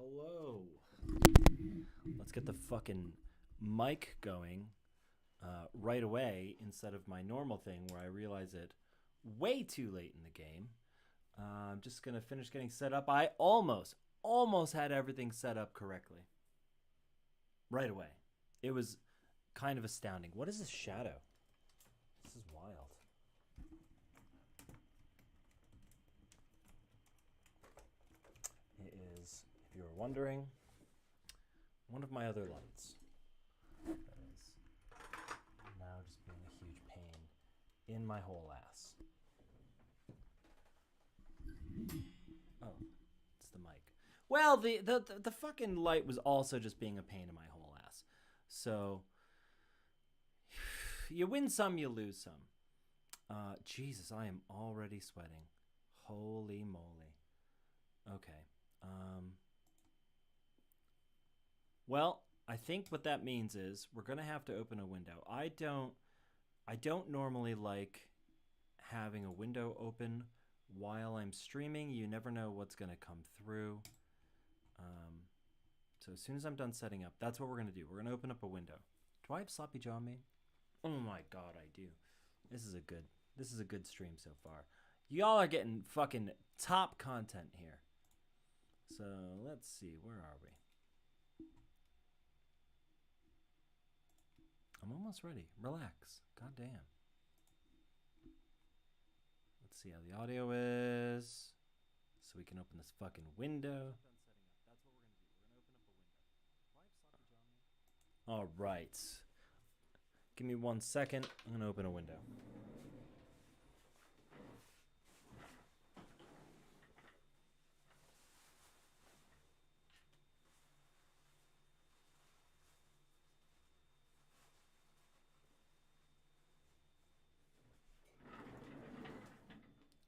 Hello. Let's get the fucking mic going right away instead of my normal thing where I realize it way too late in the game. I'm just gonna finish getting set up. I almost had everything set up correctly right away. It was kind of astounding. What is this shadow? This is wild. It is, if you were wondering, one of my other lights. That is now just being a huge pain in my whole ass. Oh, it's the mic. Well, the fucking light was also just being a pain in my whole ass. So you win some, you lose some. Jesus, I am already sweating. Holy moly. Okay. Well, I think what that means is we're gonna have to open a window. I don't normally like having a window open while I'm streaming. You never know what's gonna come through. So as soon as I'm done setting up, that's what we're gonna do. We're gonna open up a window. Do I have sloppy jaw me? Oh my god, I do. This is a good stream so far. Y'all are getting fucking top content here. So let's see, where are we? I'm almost ready. Relax. God damn. Let's see how the audio is. So we can open this fucking window. All right. Give me 1 second. I'm going to open a window.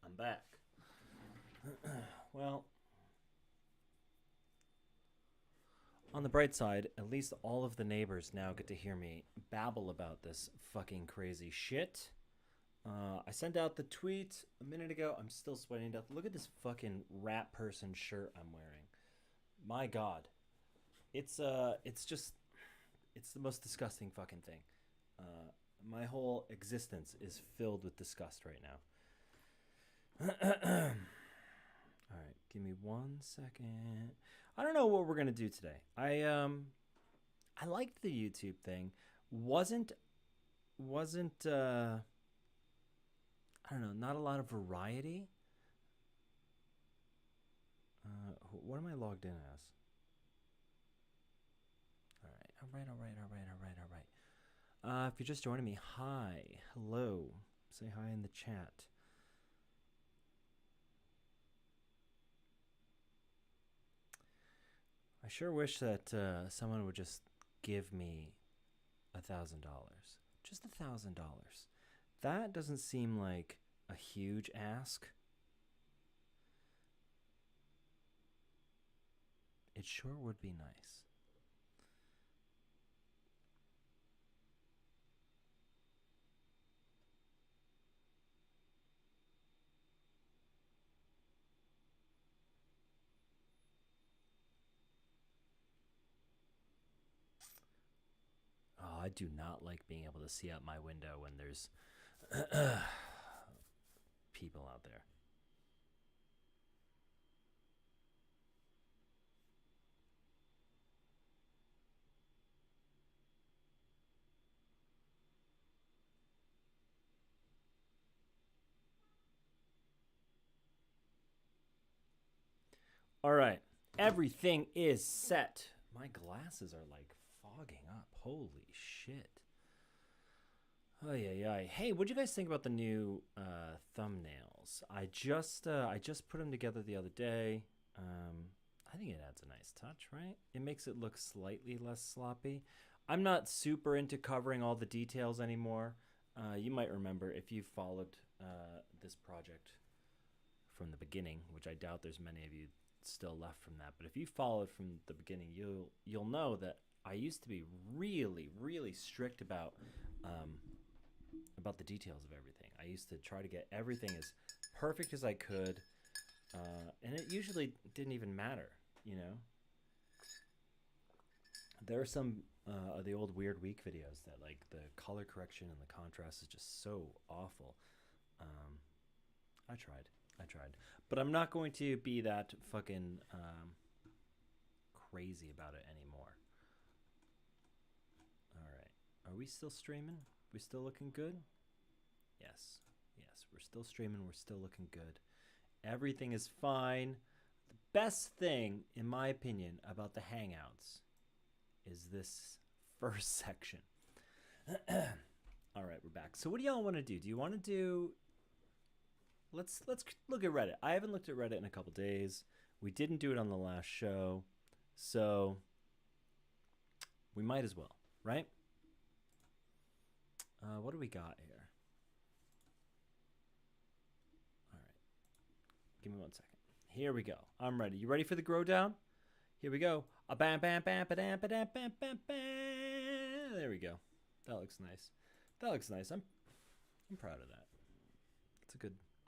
I'm back. Well, on the bright side, at least all of the neighbors now get to hear me babble about this fucking crazy shit. I sent out the tweet a minute ago. I'm still sweating to death. Look at this fucking rat person shirt I'm wearing. My god. It's the most disgusting fucking thing. My whole existence is filled with disgust right now. All right, give me 1 second. I don't know what we're gonna do today. I liked the YouTube thing. Wasn't I don't know, not a lot of variety. What am I logged in as? All right. If you're just joining me, hi, hello. Say hi in the chat. I sure wish that someone would just give me $1,000. Just $1,000. That doesn't seem like a huge ask. It sure would be nice. Oh, I do not like being able to see out my window when there's people out there. All right, everything is set. My glasses are like fogging up. Holy shit. Oh yeah. Hey, what'd you guys think about the new thumbnails? I just put them together the other day. I think it adds a nice touch, right? It makes it look slightly less sloppy. I'm not super into covering all the details anymore. You might remember if you followed this project from the beginning, which I doubt there's many of you still left from that. But if you followed from the beginning, you'll know that I used to be really strict about the details of everything. I used to try to get everything as perfect as I could, and it usually didn't even matter, you know. There are some of the old Weird Week videos that like the color correction and the contrast is just so awful. Um, I tried, but I'm not going to be that fucking crazy about it anymore. All right, are we still streaming? We still looking good? Yes, yes, we're still streaming. We're still looking good. Everything is fine. The best thing, in my opinion, about the Hangouts is this first section. All right, we're back. So what do y'all want to do? Do you want to do let's look at Reddit. I haven't looked at Reddit in a couple days. We didn't do it on the last show. So we might as well, right? What do we got here? All right. Give me 1 second. Here we go. I'm ready. You ready for the grow down? Here we go. Bam, bam, bam, bam, bam, bam, bam, bam. There we go. That looks nice. That looks nice. I'm proud of that.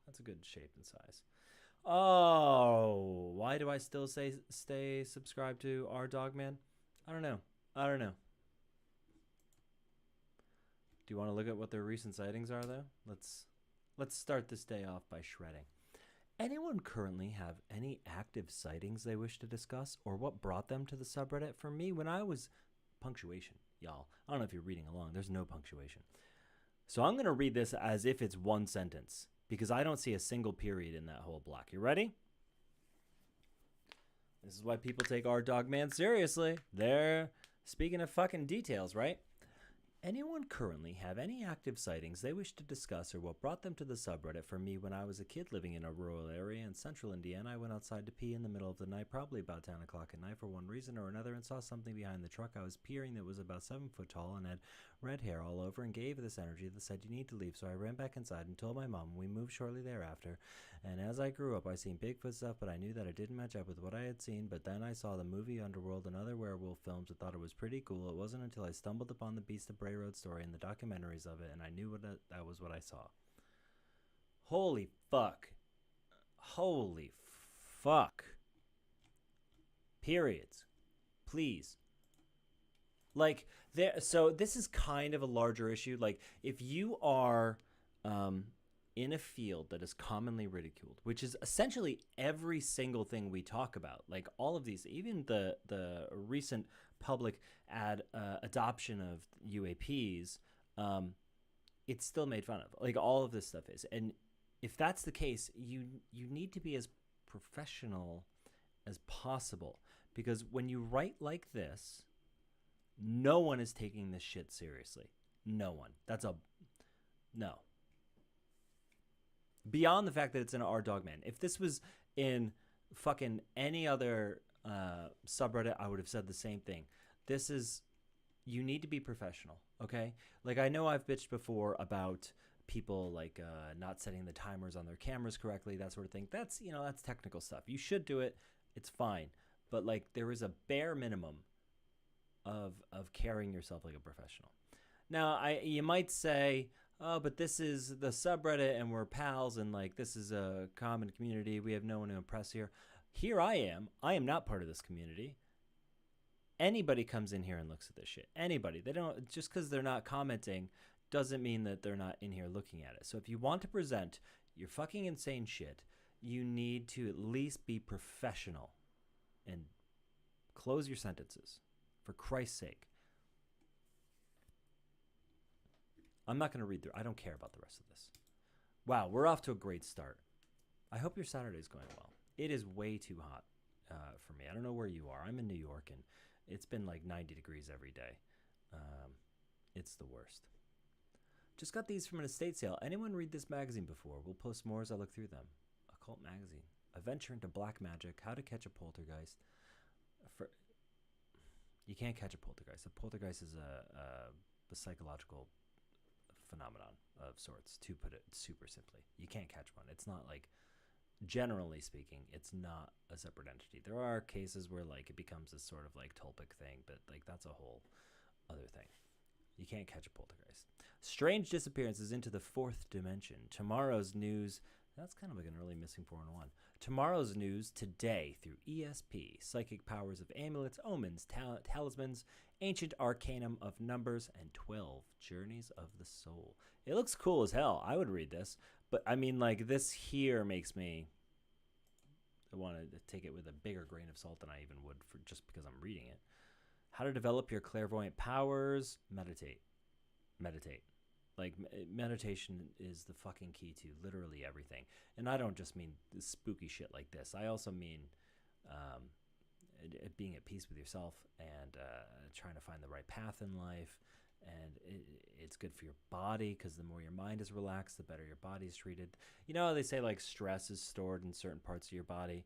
That's a good shape and size. Oh, why do I still say stay subscribed to our Dogman? I don't know. Do you want to look at what their recent sightings are though? Let's start this day off by shredding. Anyone currently have any active sightings they wish to discuss, or what brought them to the subreddit? For me, when I was punctuation, y'all. I don't know if you're reading along. There's no punctuation. So I'm going to read this as if it's one sentence because I don't see a single period in that whole block. You ready? This is why people take our Dogman seriously. They're speaking of fucking details, right? Anyone currently have any active sightings they wish to discuss or what brought them to the subreddit? For me, when I was a kid living in a rural area in central Indiana, I went outside to pee in the middle of the night, probably about 10 o'clock at night for one reason or another, and saw something behind the truck I was peering that was about 7 foot tall and had red hair all over and gave this energy that said, "You need to leave." So I ran back inside and told my mom. We moved shortly thereafter, and as I grew up, I seen Bigfoot stuff, but I knew that it didn't match up with what I had seen. But then I saw the movie Underworld and other werewolf films and thought it was pretty cool. It wasn't until I stumbled upon the Beast of Bray Road story and the documentaries of it, and I knew that was what I saw. Holy fuck. Holy fuck. Periods. Please. Like, so this is kind of a larger issue. Like, if you are in a field that is commonly ridiculed, which is essentially every single thing we talk about, like all of these, even the recent public adoption of UAPs, it's still made fun of. Like all of this stuff is. And if that's the case, you need to be as professional as possible, because when you write like this, no one is taking this shit seriously. No one. No. Beyond the fact that it's in our Dogman. If this was in fucking any other subreddit, I would have said the same thing. You need to be professional, okay? Like, I know I've bitched before about people like not setting the timers on their cameras correctly, that sort of thing. That's technical stuff. You should do it. It's fine. But like, there is a bare minimum of carrying yourself like a professional. Now, you might say, oh, but this is the subreddit and we're pals and like this is a common community. We have no one to impress here. Here I am. I am not part of this community. Anybody comes in here and looks at this shit. Anybody. They don't, just because they're not commenting doesn't mean that they're not in here looking at it. So if you want to present your fucking insane shit, you need to at least be professional and close your sentences. For Christ's sake. I'm not going to read through. I don't care about the rest of this. Wow, we're off to a great start. I hope your Saturday's going well. It is way too hot for me. I don't know where you are. I'm in New York, and it's been like 90 degrees every day. It's the worst. Just got these from an estate sale. Anyone read this magazine before? We'll post more as I look through them. Occult magazine. A venture into black magic. How to catch a poltergeist. You can't catch a poltergeist. A poltergeist is a psychological phenomenon of sorts, to put it super simply. You can't catch one. It's not like, generally speaking, it's not a separate entity. There are cases where like it becomes this sort of like tulpic thing, but like that's a whole other thing. You can't catch a poltergeist. Strange disappearances into the fourth dimension. Tomorrow's news. That's kind of like an early missing 4-in-1. Tomorrow's news today through ESP. Psychic powers of amulets, omens, talismans, ancient arcanum of numbers, and 12 journeys of the soul. It looks cool as hell. I would read this. But, I mean, like, this here makes me want to take it with a bigger grain of salt than I even would for just because I'm reading it. How to develop your clairvoyant powers. Meditate. Meditate. Like, meditation is the fucking key to literally everything. And I don't just mean spooky shit like this. I also mean being at peace with yourself and trying to find the right path in life. And it's good for your body because the more your mind is relaxed, the better your body is treated. You know, they say, like, stress is stored in certain parts of your body.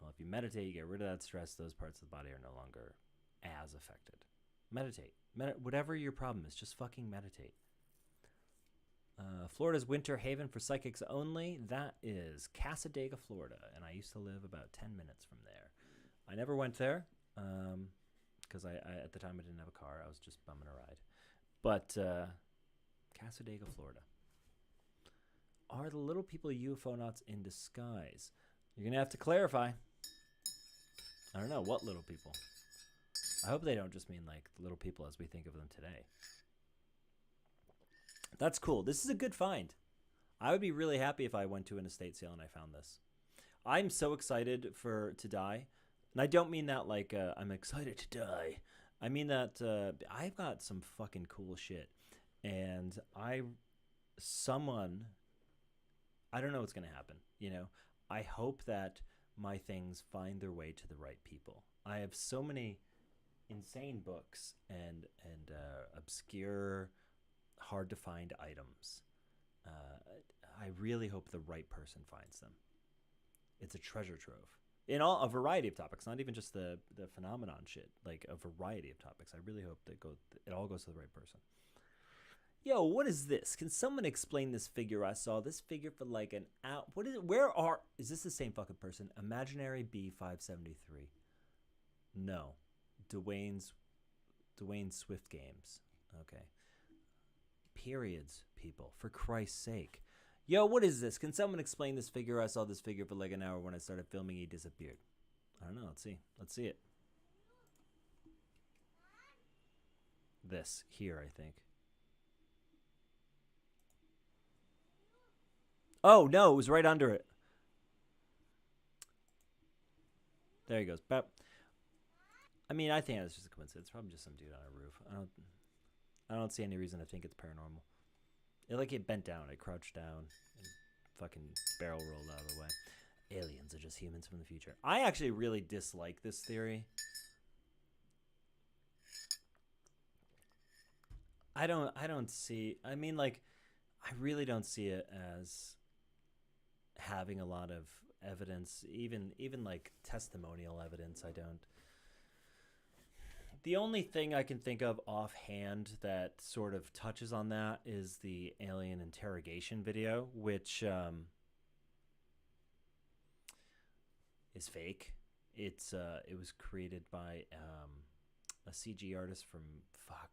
Well, if you meditate, you get rid of that stress. Those parts of the body are no longer as affected. Meditate. Whatever your problem is, just fucking meditate. Florida's winter haven for psychics only. That is Casadega, Florida, and I used to live about 10 minutes from there. I never went there because I at the time I didn't have a car. I was just bumming a ride. But Casadega, Florida. Are the little people UFO-nauts in disguise? You're going to have to clarify. I don't know. What little people? I hope they don't just mean like the little people as we think of them today. That's cool. This is a good find. I would be really happy if I went to an estate sale and I found this. I'm so excited to die. And I don't mean that like I'm excited to die. I mean that I've got some fucking cool shit. And I don't know what's going to happen. You know, I hope that my things find their way to the right people. I have so many insane books and obscure, hard to find items. I really hope the right person finds them. It's a treasure trove in a variety of topics, not even just the phenomenon shit, like a variety of topics. I really hope that it all goes to the right person. Yo, what is this? Can someone explain this figure I saw? This figure for like an hour. What is it? Is this the same fucking person? Imaginary B573. No. Dwayne Swift Games. Okay. Periods, people. For Christ's sake. Yo, what is this? Can someone explain this figure? I saw this figure for like an hour. When I started filming, he disappeared. I don't know. Let's see. Let's see it. This here, I think. Oh, no. It was right under it. There he goes. But I mean, I think that's just a coincidence. Probably just some dude on a roof. I don't see any reason to think it's paranormal. It bent down. It crouched down and fucking barrel rolled out of the way. Aliens are just humans from the future. I actually really dislike this theory. I really don't see it as having a lot of evidence, even like testimonial evidence. I don't. The only thing I can think of offhand that sort of touches on that is the alien interrogation video, which is fake. It was created by a CG artist from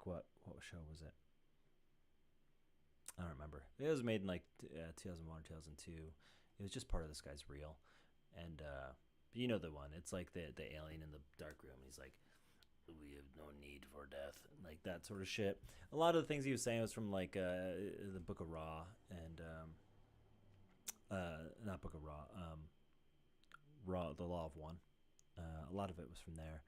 what show was it? I don't remember. It was made in like 2001, 2002. It was just part of this guy's reel, and you know the one. It's like the alien in the dark room. He's like, "We have no need for death," like that sort of shit. A lot of the things he was saying was from like the Book of Ra and not Book of Ra, Ra, the Law of One. A lot of it was from there.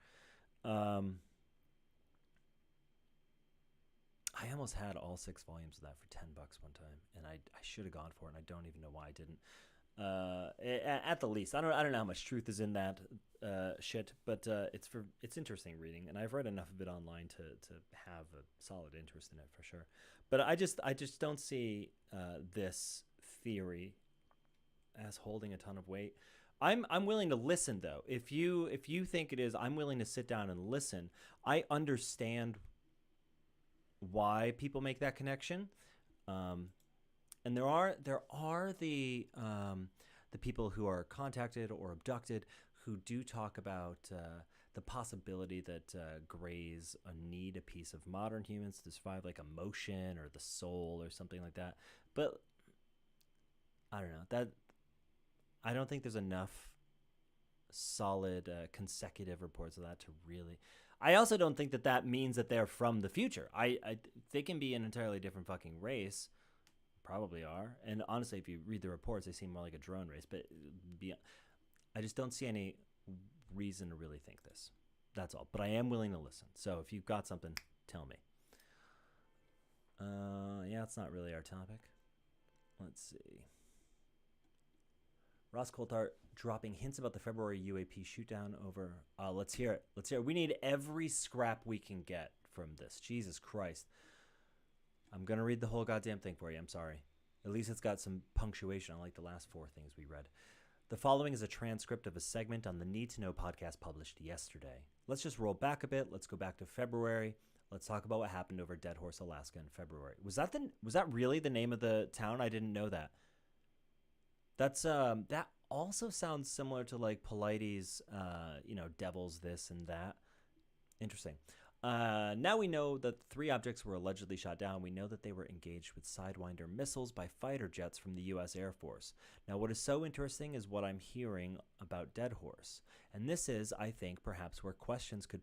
I almost had all 6 volumes of that for $10 one time, and I should have gone for it, and I don't even know why I didn't. At the least, I don't know how much truth is in that shit, but it's interesting reading, and I've read enough of it online to have a solid interest in it for sure. But I just don't see this theory as holding a ton of weight. I'm willing to listen though. If you think it is, I'm willing to sit down and listen. I understand why people make that connection, and there are the people who are contacted or abducted who do talk about the possibility that Greys need a piece of modern humans to survive, like emotion or the soul or something like that. But I don't know, I don't think there's enough solid consecutive reports of that to really. I also don't think that that means that they're from the future. They can be an entirely different fucking race. Probably are. And honestly, if you read the reports, they seem more like a drone race. But I just don't see any reason to really think this. That's all. But I am willing to listen. So if you've got something, tell me. Yeah, it's not really our topic. Let's see. Ross Coulthart dropping hints about the February UAP shootdown over. Let's hear it. Let's hear it. We need every scrap we can get from this. Jesus Christ. I'm going to read the whole goddamn thing for you. I'm sorry. At least it's got some punctuation, unlike the last 4 things we read. The following is a transcript of a segment on the Need to Know podcast published yesterday. Let's just roll back a bit. Let's go back to February. Let's talk about what happened over Dead Horse, Alaska in February. Was that really the name of the town? I didn't know that. That's that also sounds similar to like Polites, devils this and that. Interesting. Now we know that 3 objects were allegedly shot down. We know that they were engaged with Sidewinder missiles by fighter jets from the U.S. Air Force. Now, what is so interesting is what I'm hearing about Dead Horse. And this is, I think, perhaps where questions could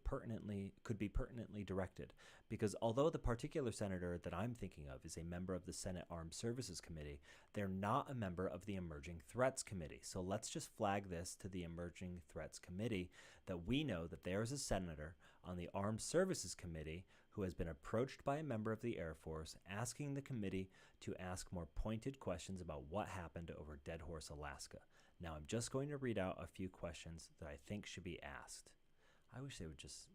be pertinently directed. Because although the particular senator that I'm thinking of is a member of the Senate Armed Services Committee, they're not a member of the Emerging Threats Committee. So let's just flag this to the Emerging Threats Committee that we know that there is a senator on the Armed Services Committee who has been approached by a member of the Air Force asking the committee to ask more pointed questions about what happened over Dead Horse, Alaska. Now I'm just going to read out a few questions that I think should be asked. I wish they would just,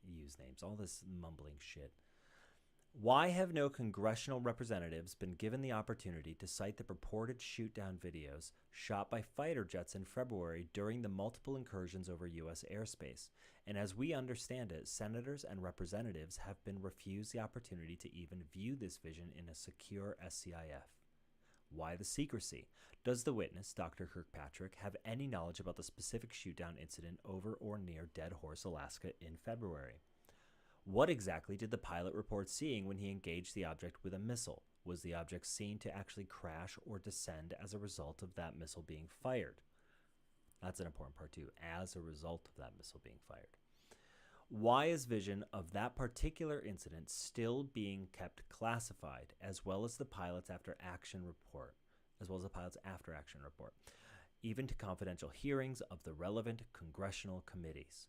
use names. All this mumbling shit. Why have no congressional representatives been given the opportunity to cite the purported shoot-down videos shot by fighter jets in February during the multiple incursions over U.S. airspace? And as we understand it, senators and representatives have been refused the opportunity to even view this vision in a secure SCIF. Why the secrecy? Does the witness, Dr. Kirkpatrick, have any knowledge about the specific shoot-down incident over or near Dead Horse, Alaska in February? What exactly did the pilot report seeing when he engaged the object with a missile? Was the object seen to actually crash or descend as a result of that missile being fired? That's an important part too, as a result of that missile being fired. Why is vision of that particular incident still being kept classified, as well as the pilot's after action report, even to confidential hearings of the relevant congressional committees?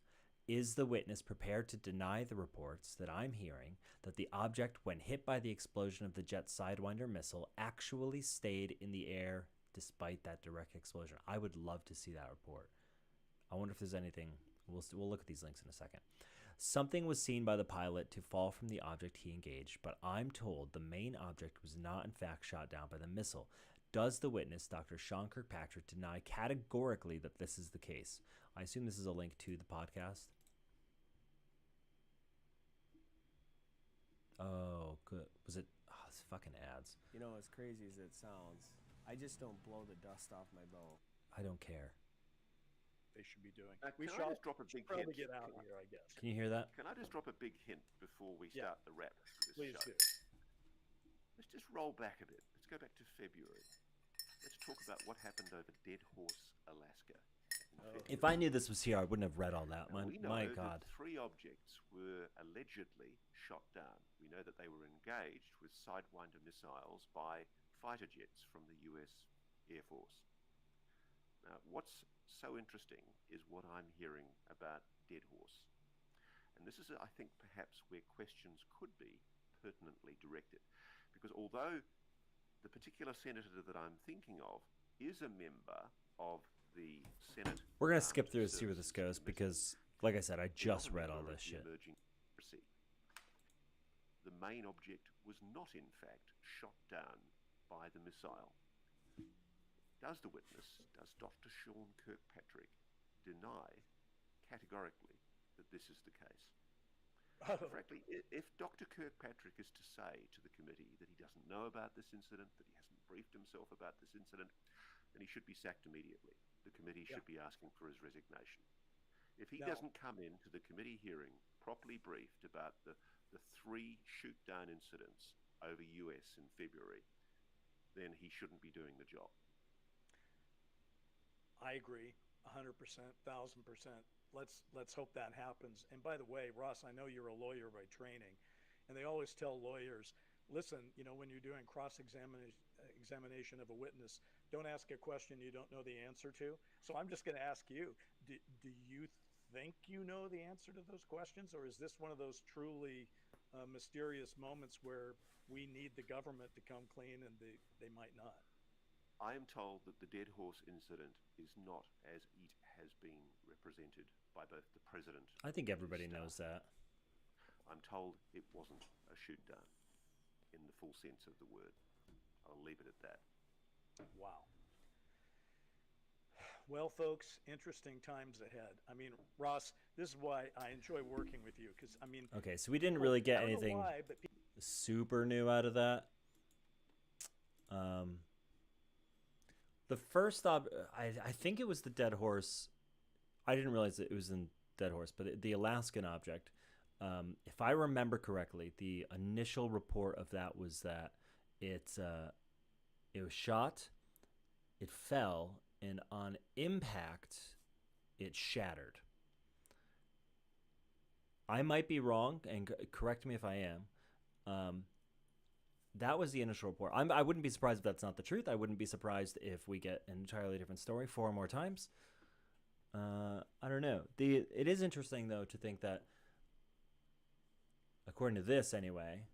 Is the witness prepared to deny the reports that I'm hearing that the object, when hit by the explosion of the jet Sidewinder missile, actually stayed in the air despite that direct explosion? I would love to see that report. I wonder if there's anything. We'll look at these links in a second. Something was seen by the pilot to fall from the object he engaged, but I'm told the main object was not in fact shot down by the missile. Does the witness, Dr. Sean Kirkpatrick, deny categorically that this is the case? I assume this is a link to the podcast. Oh, good. Was it? Oh, it's fucking ads. You know, as crazy as it sounds, I just don't blow the dust off my bow. I don't care. They should be doing. We should just drop a big hint. Probably get out here, I guess. Can you hear that? Can I just drop a big hint before we start the wrap for this Please show? do. Let's just roll back a bit. Let's go back to February. Let's talk about what happened over Dead Horse, Alaska. If I knew this was here, I wouldn't have read all that. Now, My God. That 3 objects were allegedly shot down. We know that they were engaged with Sidewinder missiles by fighter jets from the U.S. Air Force. Now, what's so interesting is what I'm hearing about Dead Horse. And this is, I think, perhaps where questions could be pertinently directed. Because although the particular senator that I'm thinking of is a member of the Senate... We're going to skip through and see where this goes because, like I said, I just read all this shit. The main object was not, in fact, shot down by the missile. Does the witness, does Dr. Sean Kirkpatrick, deny categorically that this is the case? Frankly, if Dr. Kirkpatrick is to say to the committee that he doesn't know about this incident, that he hasn't briefed himself about this incident, then he should be sacked immediately. The committee should be asking for his resignation. If he doesn't come into the committee hearing properly briefed about the 3 shoot-down incidents over US in February, then he shouldn't be doing the job. I agree, 100%, 1,000%. Let's hope that happens. And by the way, Ross, I know you're a lawyer by training, and they always tell lawyers, listen, you know, when you're doing examination of a witness, don't ask a question you don't know the answer to. So I'm just going to ask you, do you think you know the answer to those questions, or is this one of those truly mysterious moments where we need the government to come clean and they might not? I am told that the dead horse incident is not as it has been represented by both the president. I think everybody knows that. I'm told it wasn't a shoot down in the full sense of the word. I'll leave it at that. Wow. Well, folks, interesting times ahead. I mean, Ross, this is why I enjoy working with you, because, I mean... Okay, so we didn't really get anything super new out of that. The first I think it was the dead horse. I didn't realize that it was in dead horse, but the Alaskan object. If I remember correctly, the initial report of that was that it was shot, it fell, and on impact, it shattered. I might be wrong, and correct me if I am. That was the initial report. I wouldn't be surprised if that's not the truth. I wouldn't be surprised if we get an entirely different story 4 more times. I don't know. It is interesting, though, to think that, according to this anyway,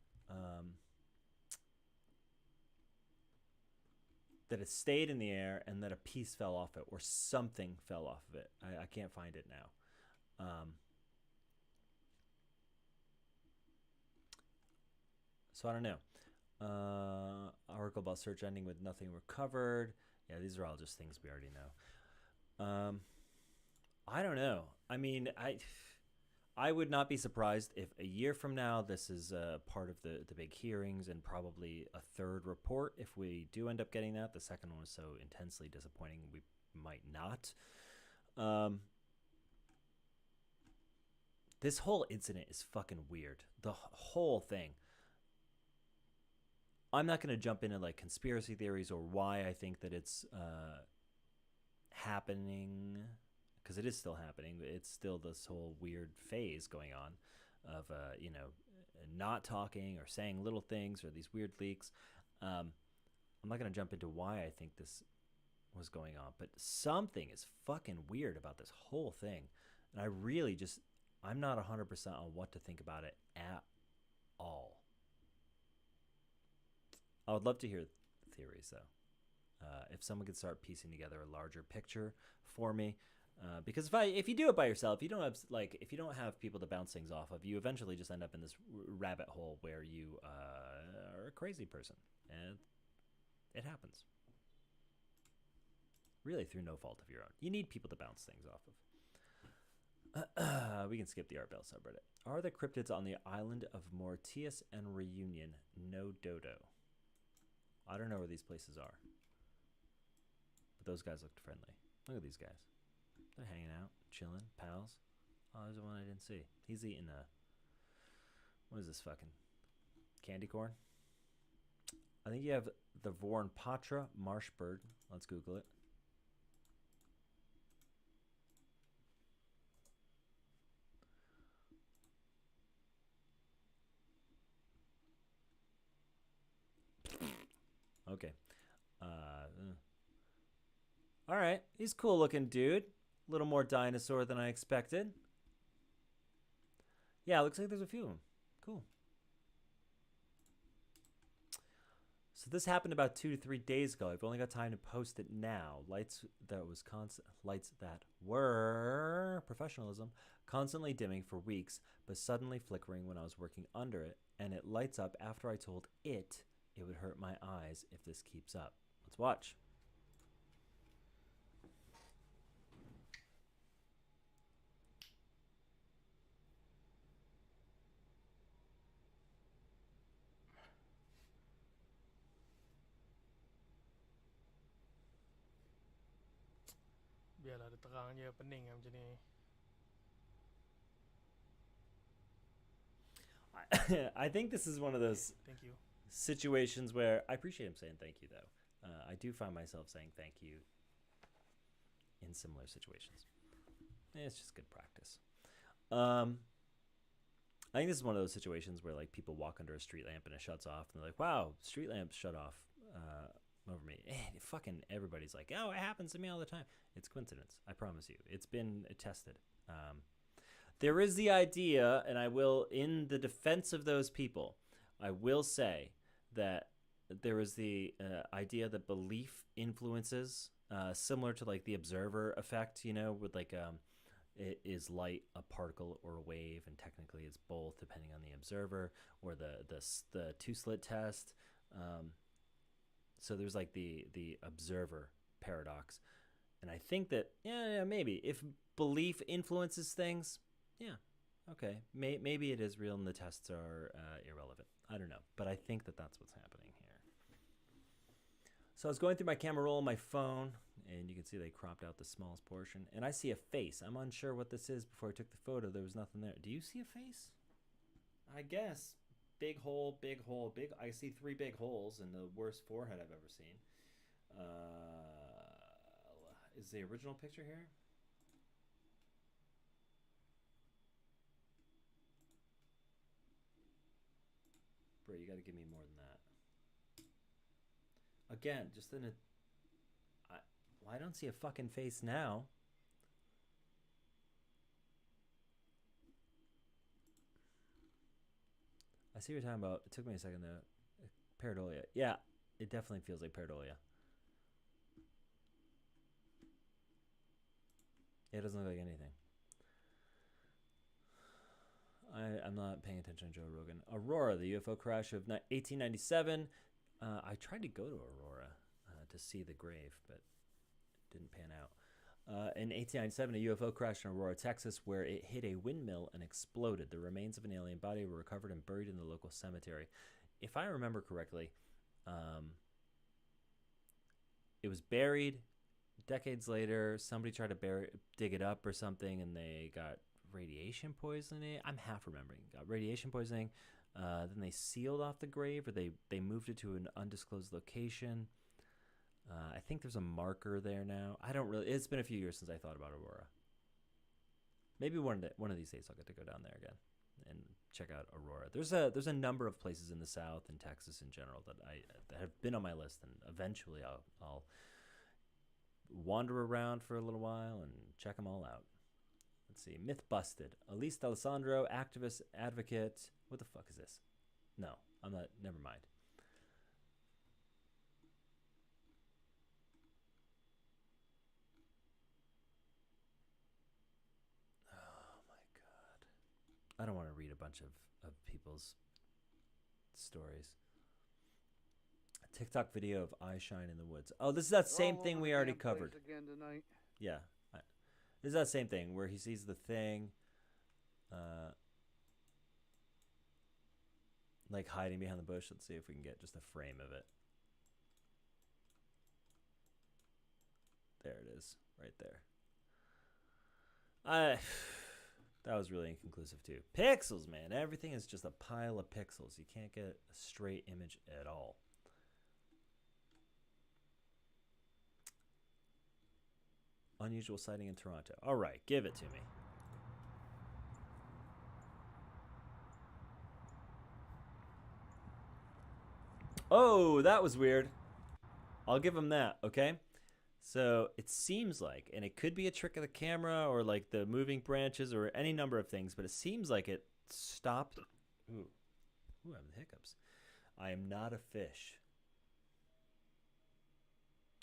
that it stayed in the air and that a piece fell off it, or something fell off of it. I can't find it now. So I don't know. Article about search ending with nothing recovered. Yeah, these are all just things we already know. I don't know. I mean, I would not be surprised if a year from now this is part of the big hearings and probably a third report if we do end up getting that. The second one was so intensely disappointing we might not. This whole incident is fucking weird. The whole thing. I'm not going to jump into like conspiracy theories or why I think that it's happening, because it is still happening. It's still this whole weird phase going on of, not talking or saying little things or these weird leaks. I'm not going to jump into why I think this was going on, but something is fucking weird about this whole thing. And I really I'm not 100% on what to think about it at all. I would love to hear theories, though. If someone could start piecing together a larger picture for me, because if you do it by yourself, if you don't have people to bounce things off of, you eventually just end up in this rabbit hole where you are a crazy person, and it happens. Really, through no fault of your own. You need people to bounce things off of. We can skip the Art Bell subreddit. Are the cryptids on the island of Mortius and Reunion no dodo? I don't know where these places are, but those guys looked friendly. Look at these guys. They're hanging out, chilling, pals. Oh, there's one I didn't see. He's eating what is this fucking candy corn? I think you have the Vorn Patra marsh bird. Let's Google it. Okay. All right. He's cool looking dude. A little more dinosaur than I expected. Yeah, looks like there's a few of them. Cool. So this happened about 2 to 3 days ago. I've only got time to post it now. Lights that were professionalism, constantly dimming for weeks, but suddenly flickering when I was working under it, and it lights up after I told it would hurt my eyes if this keeps up. Let's watch. Biarlah ada terang je, pening lah macam ni. I think this is one of those Thank you. situations where I appreciate him saying thank you, though. I do find myself saying thank you in similar situations. It's just good practice. I think this is one of those situations where like people walk under a street lamp and it shuts off, and they're like, "Wow, street lamp shut off over me." Fucking everybody's like, "Oh, it happens to me all the time." It's coincidence. I promise you. It's been tested. There is the idea, and I will, in the defense of those people, I will say that there is the idea that belief influences, similar to like the observer effect, you know, with like is light a particle or a wave, and technically it's both depending on the observer, or the two-slit test. So there's like the observer paradox, and I think that yeah maybe if belief influences things, yeah, okay, maybe it is real and the tests are irrelevant. I don't know, but I think that that's what's happening here. So I was going through my camera roll on my phone, and you can see they cropped out the smallest portion. And I see a face. I'm unsure what this is. Before I took the photo, there was nothing there. Do you see a face? I guess. Big hole, big hole, big. I see 3 big holes and the worst forehead I've ever seen. Is the original picture here? Bro, you got to give me more than that. Again, just in a... I don't see a fucking face now. I see what you're talking about. It took me a second though. Pareidolia. Yeah, it definitely feels like pareidolia. It doesn't look like anything. I'm not paying attention to Joe Rogan. Aurora, the UFO crash of 1897. I tried to go to Aurora to see the grave, but didn't pan out. In 1897, a UFO crashed in Aurora, Texas, where it hit a windmill and exploded. The remains of an alien body were recovered and buried in the local cemetery. If I remember correctly, it was buried. Decades later, somebody tried to dig it up or something, and they got radiation poisoning. I'm half remembering. Got radiation poisoning. Then they sealed off the grave, or they moved it to an undisclosed location. I think there's a marker there now. I don't really. It's been a few years since I thought about Aurora. Maybe one of these days I'll get to go down there again and check out Aurora. There's a number of places in the South and Texas in general that have been on my list, and eventually I'll wander around for a little while and check them all out. Let's see. Myth busted. Elise D'Alessandro, activist, advocate. What the fuck is this? No, I'm not. Never mind. Oh my god. I don't want to read a bunch of people's stories. A TikTok video of eye shine in the woods. Oh, this is that same thing we already covered. Again tonight. Yeah. This is that same thing where he sees the thing like hiding behind the bush. Let's see if we can get just a frame of it. There it is, right there. That was really inconclusive too. Pixels, man. Everything is just a pile of pixels. You can't get a straight image at all. Unusual sighting in Toronto. All right, give it to me. Oh, that was weird. I'll give him that, okay? So it seems like, and it could be a trick of the camera or like the moving branches or any number of things, but it seems like it stopped. Ooh, I'm having hiccups. I am not a fish.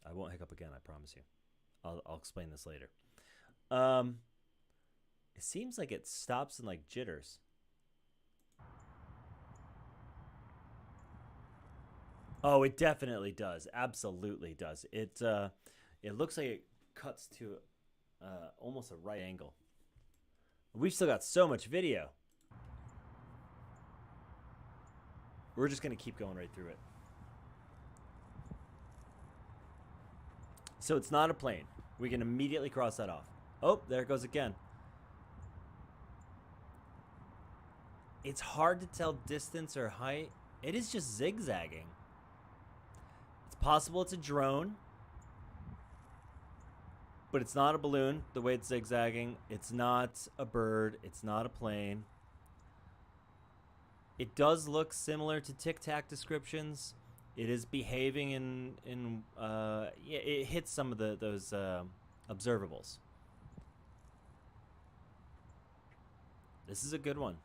I won't hiccup again, I promise you. I'll explain this later. It seems like it stops and like jitters. Oh, it definitely does. Absolutely does. It looks like it cuts to almost a right angle. We've still got so much video. We're just going to keep going right through it. So it's not a plane. We can immediately cross that off. Oh, there it goes again. It's hard to tell distance or height. It is just zigzagging. It's possible it's a drone. but it's not a balloon, the way it's zigzagging. It's not a bird. It's not a plane. It does look similar to Tic Tac descriptions. It is behaving yeah, it hits some of those observables. This is a good one.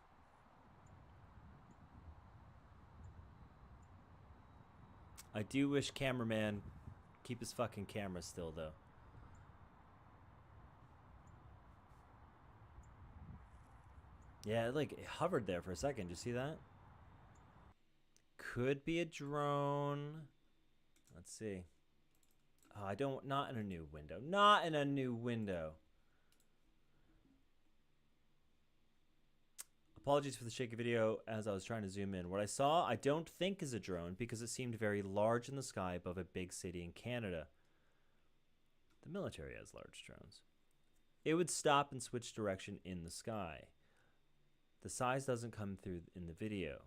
I do wish cameraman keep his fucking camera still, though. Yeah, like, it hovered there for a second. Did you see that? Could be a drone. Let's see. Oh, not in a new window. Not in a new window. Apologies for the shaky video as I was trying to zoom in. What I saw, I don't think is a drone because it seemed very large in the sky above a big city in Canada. The military has large drones. It would stop and switch direction in the sky. The size doesn't come through in the video.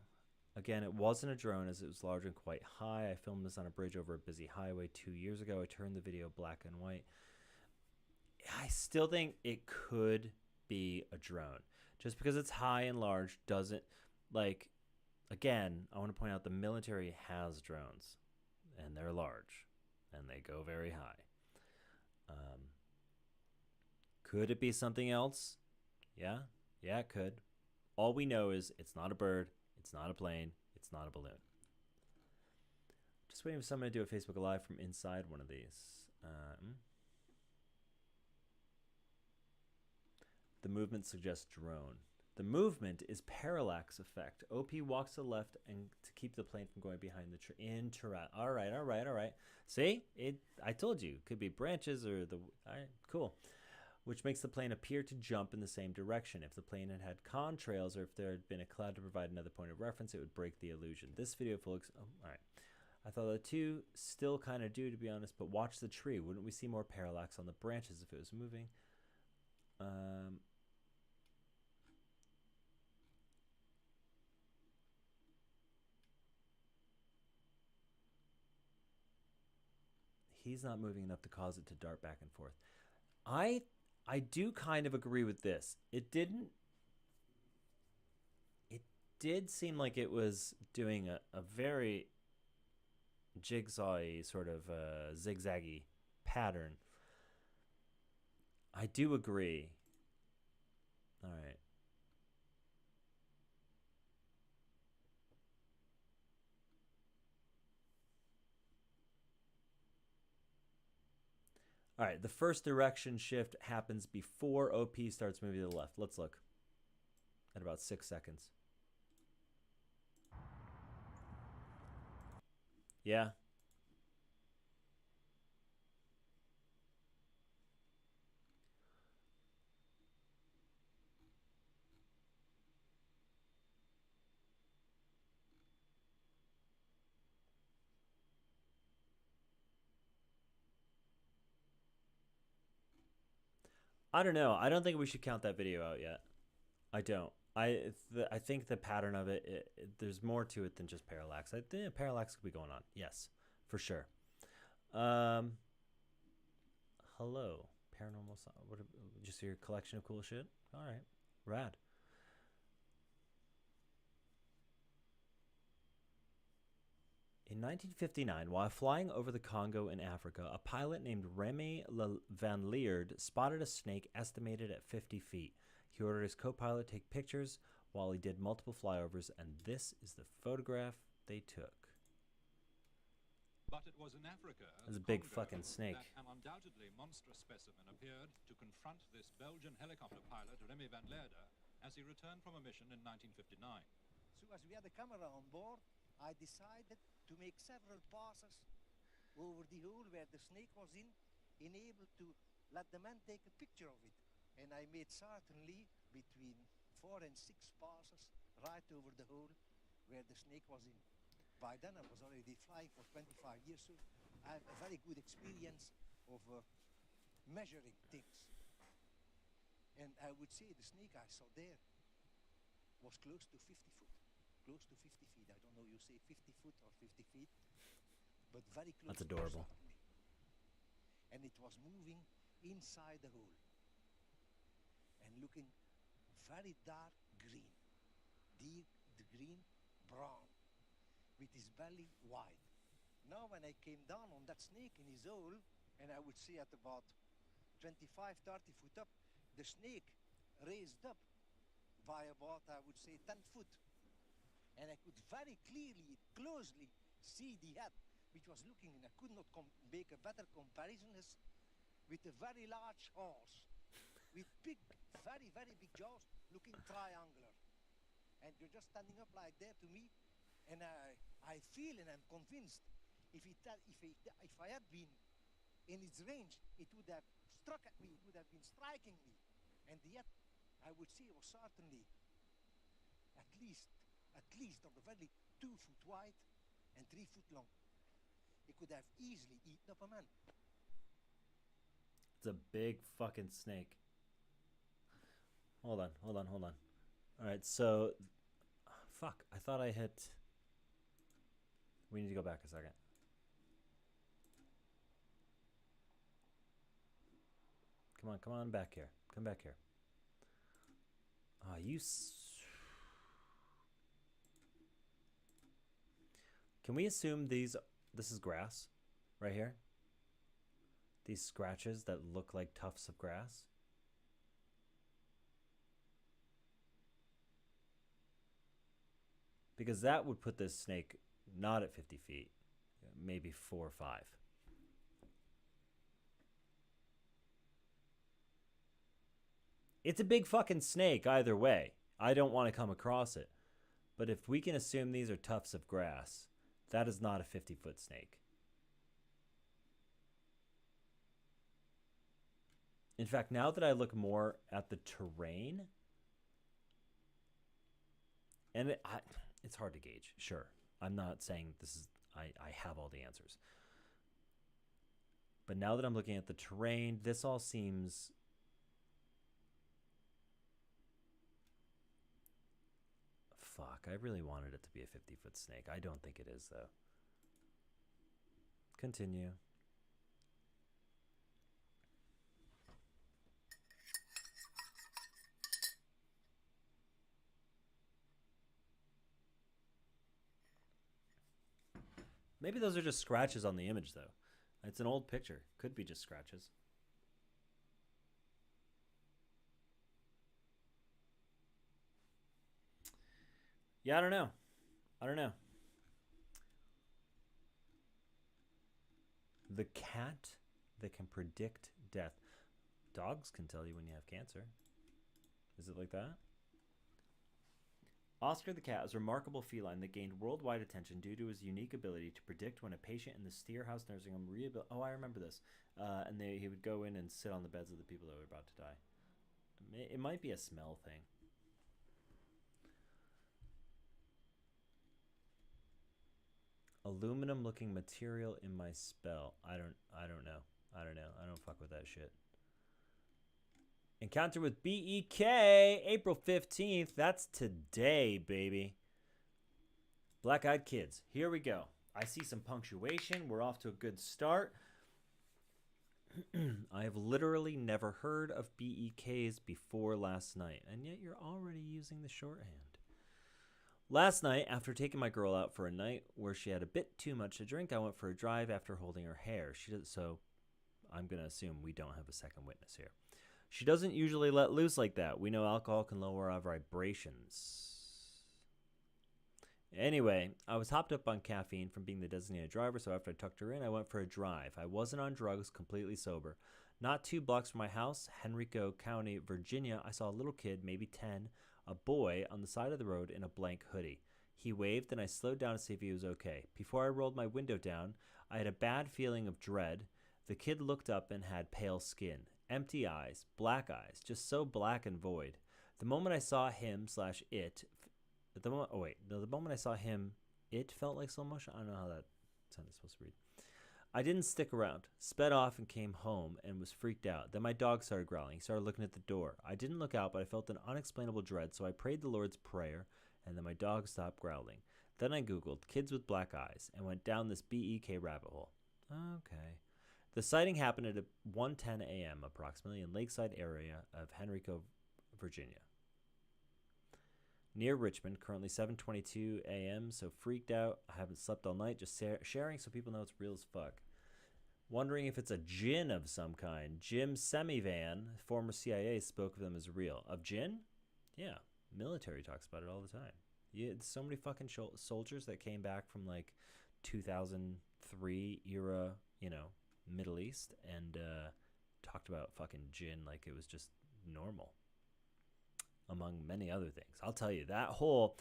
Again, it wasn't a drone as it was large and quite high. I filmed this on a bridge over a busy highway 2 years ago. I turned the video black and white. I still think it could be a drone. Just because it's high and large doesn't, like, again, I want to point out the military has drones. And they're large. And they go very high. Could it be something else? Yeah, it could. All we know is it's not a bird, it's not a plane, it's not a balloon. Just waiting for someone to do a Facebook Live from inside one of these. The movement suggests drone. The movement is parallax effect. OP walks to the left and to keep the plane from going behind the tree. All right. See? I told you. Could be branches or the... All right, cool. Which makes the plane appear to jump in the same direction. If the plane had contrails or if there had been a cloud to provide another point of reference, it would break the illusion. This video all right. I thought the two still kind of do, to be honest, but watch the tree. Wouldn't we see more parallax on the branches if it was moving? He's not moving enough to cause it to dart back and forth. I do kind of agree with this. It did seem like it was doing a very jigsaw-y sort of zigzaggy pattern. I do agree. All right. All right, the first direction shift happens before OP starts moving to the left. Let's look at about 6 seconds. Yeah. I don't know. I don't think we should count that video out yet. I don't. I think the pattern of it, there's more to it than just parallax. I think parallax could be going on. Yes, for sure. Hello, paranormal. What? Just your collection of cool shit. All right, rad. In 1959, while flying over the Congo in Africa, a pilot named Remy Van Leerd spotted a snake estimated at 50 feet. He ordered his co-pilot take pictures while he did multiple flyovers, and this is the photograph they took. But it was in Africa, That's a big fucking snake. that an undoubtedly monstrous specimen appeared to confront this Belgian helicopter pilot, Remy Van Leerde, as he returned from a mission in 1959. So as we had a camera on board, I decided to make several passes over the hole where the snake was in able to let the man take a picture of it. And I made certainly between 4 and 6 passes right over the hole where the snake was in. By then I was already flying for 25 years, so I have a very good experience of measuring things. And I would say the snake I saw there was close to 50 foot. Close to 50 feet. I don't know you say 50 foot or 50 feet, but very close. That's adorable. And it was moving inside the hole and looking very dark green, deep green, brown, with his belly wide. Now when I came down on that snake in his hole, and I would see at about 25, 30 foot up, the snake raised up by about, I would say, 10 foot. And I could very clearly, closely see the head, which was looking, and I could not make a better comparison, as with a very large horse, with big, very, very big jaws, looking triangular. And you're just standing up like that to me, and I feel and I'm convinced if I had been in its range, it would have struck at me, it would have been striking me. And yet, I would say it was certainly at least on the very 2 foot wide and 3 foot long. It could have easily eaten up a man. It's a big fucking snake. Hold on. All right, so fuck. I thought I hit. We need to go back a second. Come on back here. Come back here. Oh, Can we assume this is grass right here? These scratches that look like tufts of grass? Because that would put this snake not at 50 feet, maybe 4 or 5. It's a big fucking snake either way. I don't want to come across it. But if we can assume these are tufts of grass, that is not a 50-foot snake. In fact, now that I look more at the terrain, and it's hard to gauge, sure. I'm not saying this is, I have all the answers. But now that I'm looking at the terrain, this all seems... Fuck, I really wanted it to be a 50-foot snake. I don't think it is, though. Continue. Maybe those are just scratches on the image, though. It's an old picture. Could be just scratches. Yeah, I don't know. The cat that can predict death. Dogs can tell you when you have cancer. Is it like that? Oscar the cat is a remarkable feline that gained worldwide attention due to his unique ability to predict when a patient in the Steerhouse nursing home Oh, I remember this. And he would go in and sit on the beds of the people that were about to die. It might be a smell thing. Aluminum looking material in my spell. I don't know. I don't fuck with that shit. Encounter with BEK, April 15th. That's today, baby. Black Eyed Kids. Here we go. I see some punctuation. We're off to a good start. I have literally never heard of BEKs before last night, and yet you're already using the shorthand. Last night, after taking my girl out for a night where she had a bit too much to drink, I went for a drive after holding her hair. So I'm going to assume we don't have a second witness here. She doesn't usually let loose like that. We know alcohol can lower our vibrations. Anyway, I was hopped up on caffeine from being the designated driver, so after I tucked her in, I went for a drive. I wasn't on drugs, completely sober. Not 2 blocks from my house, Henrico County, Virginia, I saw a little kid, maybe 10, a boy on the side of the road in a blank hoodie. He waved, and I slowed down to see if he was okay. Before I rolled my window down, I had a bad feeling of dread. The kid looked up and had pale skin, empty eyes, just so black and void. The moment I saw him / it, the moment I saw him, it felt like slow motion. I don't know how that sentence is supposed to read. I didn't stick around, sped off and came home and was freaked out. Then my dog started growling. He started looking at the door. I didn't look out, but I felt an unexplainable dread, so I prayed the Lord's Prayer, and then my dog stopped growling. Then I Googled kids with black eyes and went down this BEK rabbit hole. Okay. The sighting happened at 1:10 a.m. approximately in Lakeside area of Henrico, Virginia. Near Richmond, currently 7:22 a.m., so freaked out. I haven't slept all night, just sharing so people know it's real as fuck. Wondering if it's a djinn of some kind. Jim Semivan, former CIA, spoke of them as real. Of djinn? Yeah, military talks about it all the time. Yeah, so many fucking soldiers that came back from like 2003 era, Middle East, and talked about fucking djinn like it was just normal, among many other things. I'll tell you, that whole,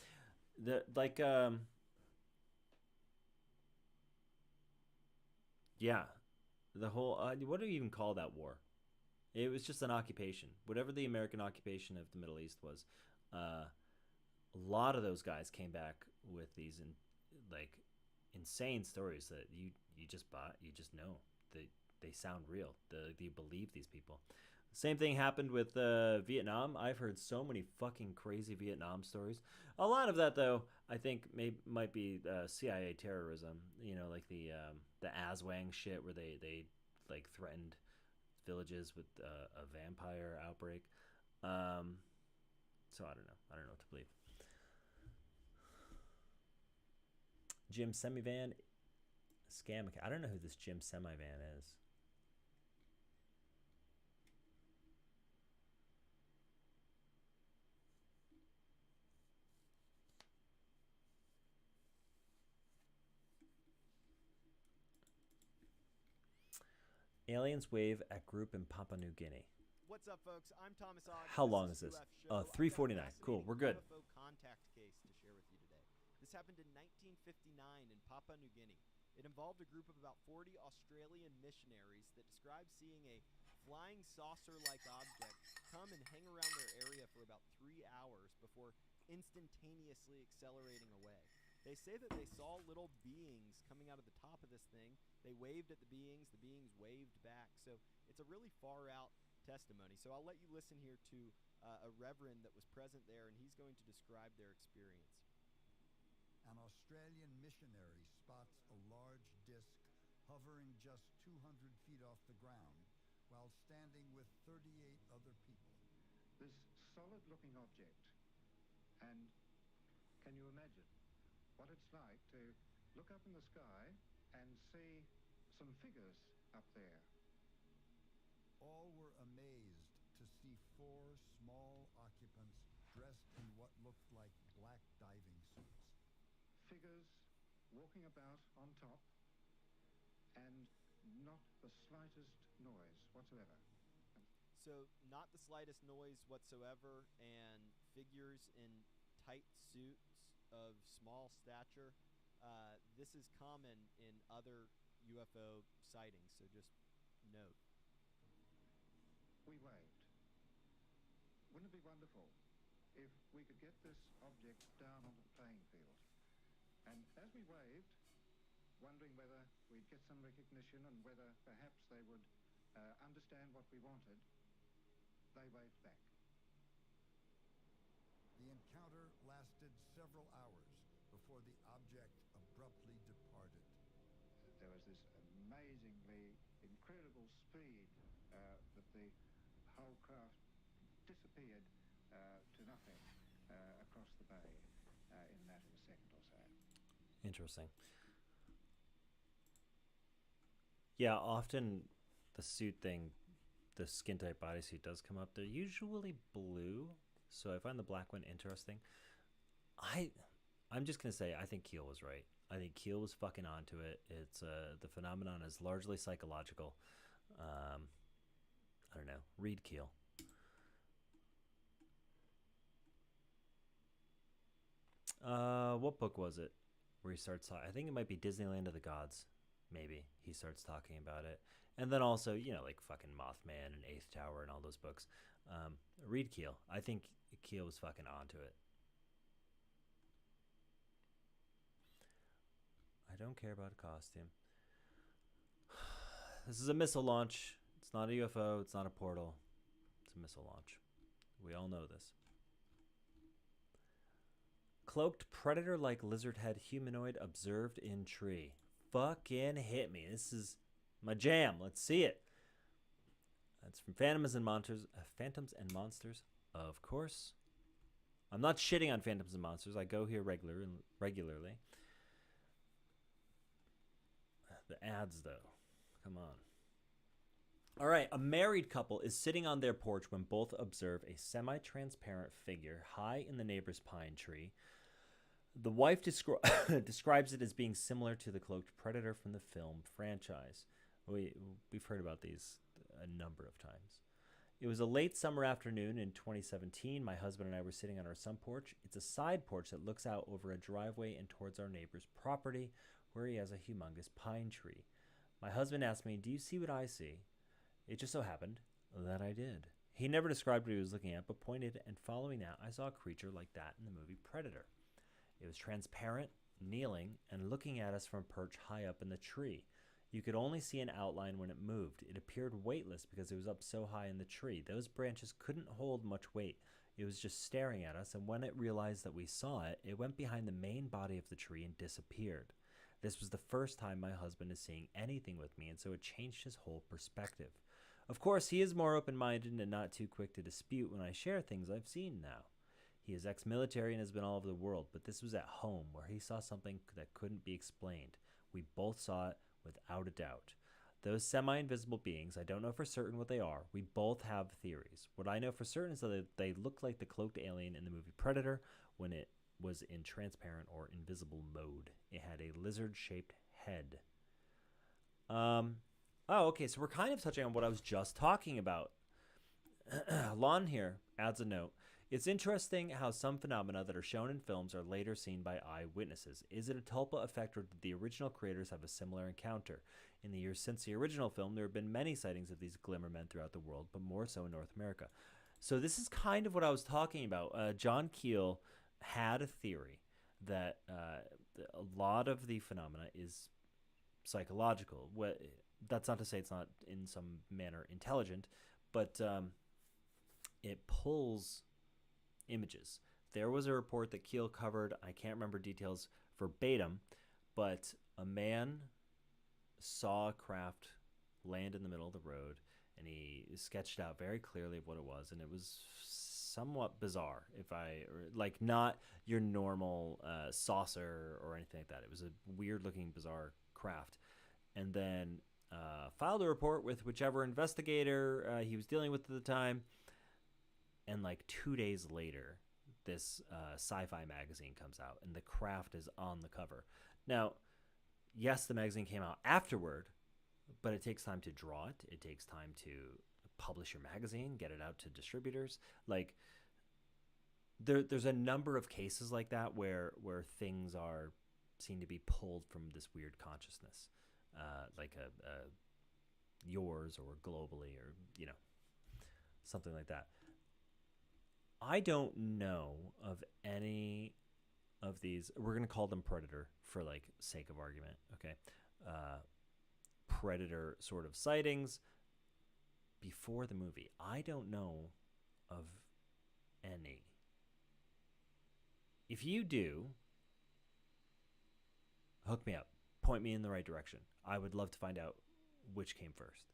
yeah, the whole, what do you even call that war? It was just an occupation. Whatever the American occupation of the Middle East was, a lot of those guys came back with these insane stories that you just know they sound real. You believe these people. Same thing happened with Vietnam. I've heard so many fucking crazy Vietnam stories. A lot of that, though, I think might be CIA terrorism. Like the Aswang shit where they like threatened villages with a vampire outbreak. So I don't know. I don't know what to believe. Jim Semivan, scam. I don't know who this Jim Semivan is. Aliens wave at group in Papua New Guinea. What's up, folks? I'm Thomas Ogg. How long is this? 3:49. Cool, we're good. UFO contact case to share with you today. This happened in 1959 in Papua New Guinea. It involved a group of about 40 Australian missionaries that described seeing a flying saucer-like object come and hang around their area for about 3 hours before instantaneously accelerating away. They say that they saw little beings coming out of the top of this thing. They waved at the beings waved back. So it's a really far out testimony. So I'll let you listen here to a reverend that was present there, and he's going to describe their experience. An Australian missionary spots a large disc hovering just 200 feet off the ground while standing with 38 other people. This solid-looking object, and can you imagine what it's like to look up in the sky and see some figures up there? All were amazed to see 4 small occupants dressed in what looked like black diving suits. Figures walking about on top and not the slightest noise whatsoever. So not the slightest noise whatsoever, and figures in tight suits of small stature. This is common in other UFO sightings, so just note. We waved. Wouldn't it be wonderful if we could get this object down onto the playing field? And as we waved, wondering whether we'd get some recognition and whether perhaps they would understand what we wanted, they waved back. The encounter lasted several hours before the object abruptly departed. There was this amazingly incredible speed that the whole craft disappeared to nothing across the bay in a matter of a second or so. Interesting. Yeah, often the suit thing, the skin type bodysuit does come up. They're usually blue, so I find the black one interesting. I'm just gonna say I think Keel was right. I think Keel was fucking onto it. It's the phenomenon is largely psychological. I don't know. Read Keel. What book was it where he starts talking? I think it might be Disneyland of the Gods. Maybe he starts talking about it, and then also like fucking Mothman and Eighth Tower and all those books. Read Keel. I think Keel was fucking onto it. I don't care about a costume. This is a missile launch. It's not a UFO. It's not a portal. It's a missile launch. We all know this. Cloaked predator-like lizard head humanoid observed in tree. Fucking hit me. This is My jam. Let's see it. That's from Phantoms and Monsters. Phantoms and Monsters, of course. I'm not shitting on Phantoms and Monsters. I go here regularly. The ads, though. Come on. All right. A married couple is sitting on their porch when both observe a semi-transparent figure high in the neighbor's pine tree. The wife describes it as being similar to the cloaked predator from the film franchise. We've heard about these a number of times. It was a late summer afternoon in 2017. My husband and I were sitting on our sun porch. It's a side porch that looks out over a driveway and towards our neighbor's property, where he has a humongous pine tree. My husband asked me, "Do you see what I see?" It just so happened that I did. He never described what he was looking at, but pointed, and following that, I saw a creature like that in the movie Predator. It was transparent, kneeling, and looking at us from a perch high up in the tree. You could only see an outline when it moved. It appeared weightless because it was up so high in the tree. Those branches couldn't hold much weight. It was just staring at us, and when it realized that we saw it, it went behind the main body of the tree and disappeared. This was the first time my husband is seeing anything with me, and so it changed his whole perspective. Of course, he is more open-minded and not too quick to dispute when I share things I've seen now. He is ex-military and has been all over the world, but this was at home where he saw something that couldn't be explained. We both saw it without a doubt. Those semi-invisible beings, I don't know for certain what they are. We both have theories. What I know for certain is that they looked like the cloaked alien in the movie Predator when it was in transparent or invisible mode. It had a lizard-shaped head. Okay, so we're kind of touching on what I was just talking about. Lon here adds a note. It's interesting how some phenomena that are shown in films are later seen by eyewitnesses. Is it a tulpa effect, or did the original creators have a similar encounter? In the years since the original film, there have been many sightings of these glimmer men throughout the world, but more so in North America. So this is kind of what I was talking about. John Keel had a theory that a lot of the phenomena is psychological. That's not to say it's not in some manner intelligent, but it pulls images. There was a report that Keel covered, I can't remember details verbatim, but a man saw a craft land in the middle of the road, and he sketched out very clearly what it was, and it was somewhat bizarre, like not your normal saucer or anything like that. It was a weird looking bizarre craft, and then filed a report with whichever investigator he was dealing with at the time. And like 2 days later, this sci-fi magazine comes out, and the craft is on the cover. Now, yes, the magazine came out afterward, but it takes time to draw it. It takes time to publish your magazine, get it out to distributors. Like, there's a number of cases like that where things are seen to be pulled from this weird consciousness, like yours or globally, or something like that. I don't know of any of these. We're going to call them Predator for like sake of argument, okay? Predator sort of sightings before the movie. I don't know of any. If you do, hook me up. Point me in the right direction. I would love to find out which came first.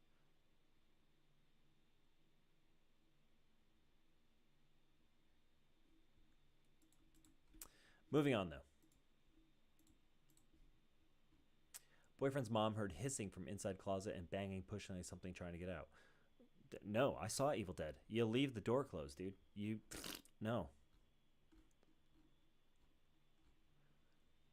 Moving on, though. Boyfriend's mom heard hissing from inside closet and banging, pushing like something trying to get out. No, I saw Evil Dead. You leave the door closed, dude. No.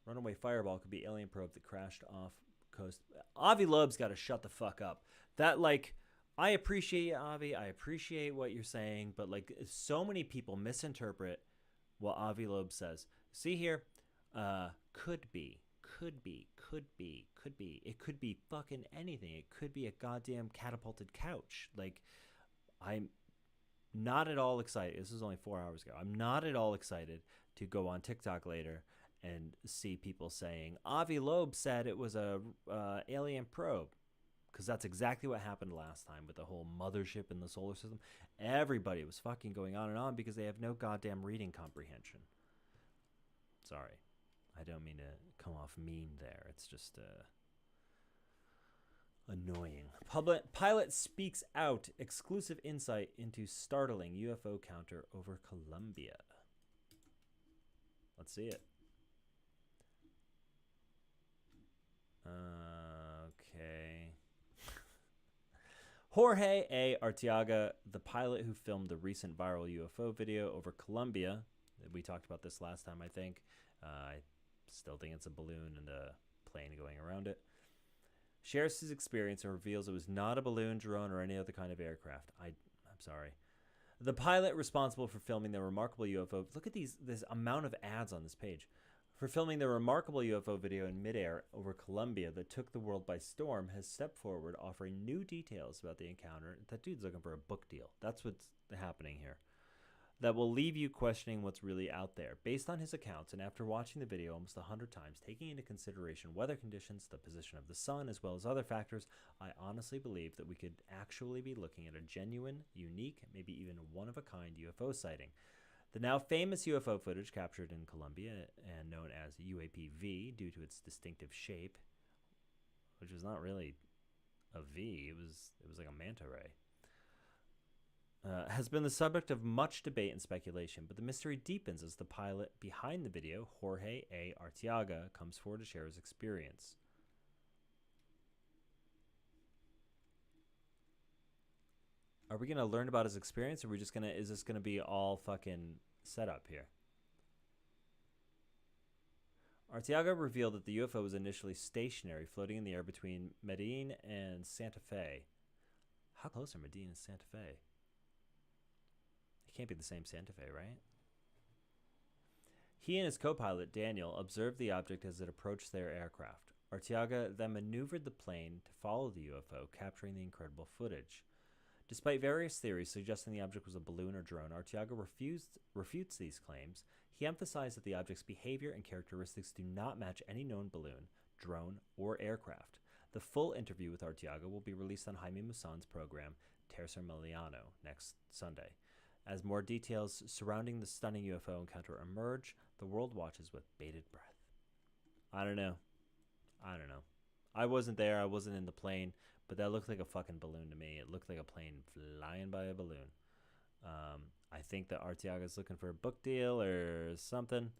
Runaway fireball could be alien probe that crashed off coast. Avi Loeb's got to shut the fuck up. That, like, I appreciate Avi. I appreciate what you're saying, but like, so many people misinterpret what Avi Loeb says. See here, could be. It could be fucking anything. It could be a goddamn catapulted couch. Like, I'm not at all excited. This was only 4 hours ago. I'm not at all excited to go on TikTok later and see people saying Avi Loeb said it was a alien probe, because that's exactly what happened last time with the whole mothership in the solar system. Everybody was fucking going on and on because they have no goddamn reading comprehension. Sorry, I don't mean to come off mean there. It's just Annoying. Pilot speaks out. Exclusive insight into startling UFO counter over Colombia. Let's see it. Okay. Jorge A. Arteaga, the pilot who filmed the recent viral UFO video over Colombia. We talked about this last time, I think. I still think it's a balloon and a plane going around it. Shares his experience and reveals it was not a balloon, drone, or any other kind of aircraft. I'm sorry. The pilot responsible for filming the remarkable UFO... Look at this amount of ads on this page. For filming the remarkable UFO video in midair over Colombia that took the world by storm, has stepped forward offering new details about the encounter. That dude's looking for a book deal. That's what's happening here. That will leave you questioning what's really out there. Based on his accounts, and after watching the video almost 100 times, taking into consideration weather conditions, the position of the sun, as well as other factors, I honestly believe that we could actually be looking at a genuine, unique, maybe even one-of-a-kind UFO sighting. The now famous UFO footage captured in Colombia and known as UAP-V due to its distinctive shape, which was not really a V, it was like a manta ray, has been the subject of much debate and speculation, but the mystery deepens as the pilot behind the video, Jorge A. Arteaga, comes forward to share his experience. Are we going to learn about his experience, or is this going to be all fucking set up here? Arteaga revealed that the UFO was initially stationary, floating in the air between Medellin and Santa Fe. How close are Medellin and Santa Fe? It can't be the same Santa Fe, right? He and his co-pilot, Daniel, observed the object as it approached their aircraft. Arteaga then maneuvered the plane to follow the UFO, capturing the incredible footage. Despite various theories suggesting the object was a balloon or drone, Arteaga refutes these claims. He emphasized that the object's behavior and characteristics do not match any known balloon, drone, or aircraft. The full interview with Arteaga will be released on Jaime Maussan's program, Tercer Miliano, next Sunday. As more details surrounding the stunning UFO encounter emerge, the world watches with bated breath. I don't know. I wasn't there. I wasn't in the plane, but that looked like a fucking balloon to me. It looked like a plane flying by a balloon. I think that Arteaga's looking for a book deal or something.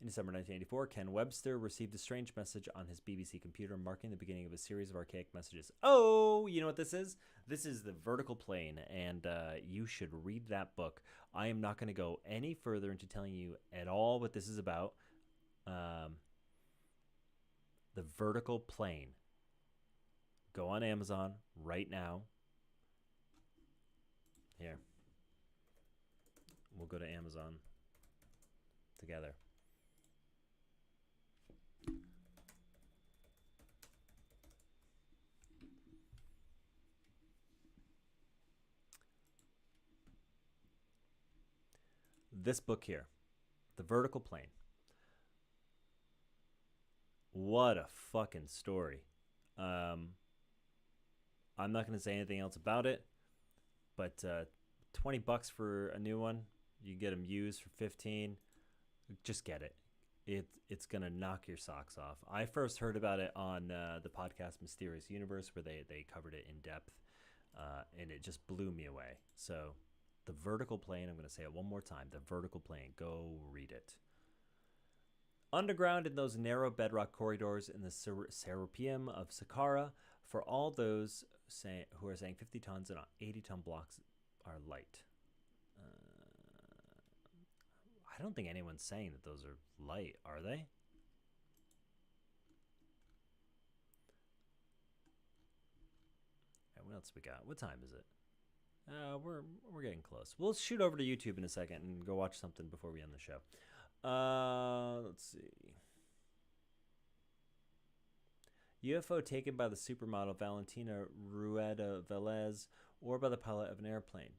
In December 1984, Ken Webster received a strange message on his BBC computer marking the beginning of a series of archaic messages. Oh, you know what this is? This is The Vertical Plane, and you should read that book. I am not going to go any further into telling you at all what this is about. The Vertical Plane. Go on Amazon right now. Here. We'll go to Amazon together. This book here, The Vertical Plane. What a fucking story. I'm not going to say anything else about it, but $20 for a new one. You get them used for $15. Just get it. It's going to knock your socks off. I first heard about it on the podcast Mysterious Universe, where they covered it in depth, and it just blew me away. So, The Vertical Plane, I'm going to say it one more time. The Vertical Plane. Go read it. Underground in those narrow bedrock corridors in the Serapeum of Saqqara, for all those who are saying 50 tons and 80-ton blocks are light. I don't think anyone's saying that those are light, are they? Right, what else we got? What time is it? We're getting close. We'll shoot over to YouTube in a second and go watch something before we end the show. Let's see. UFO taken by the supermodel Valentina Rueda Velez or by the pilot of an airplane.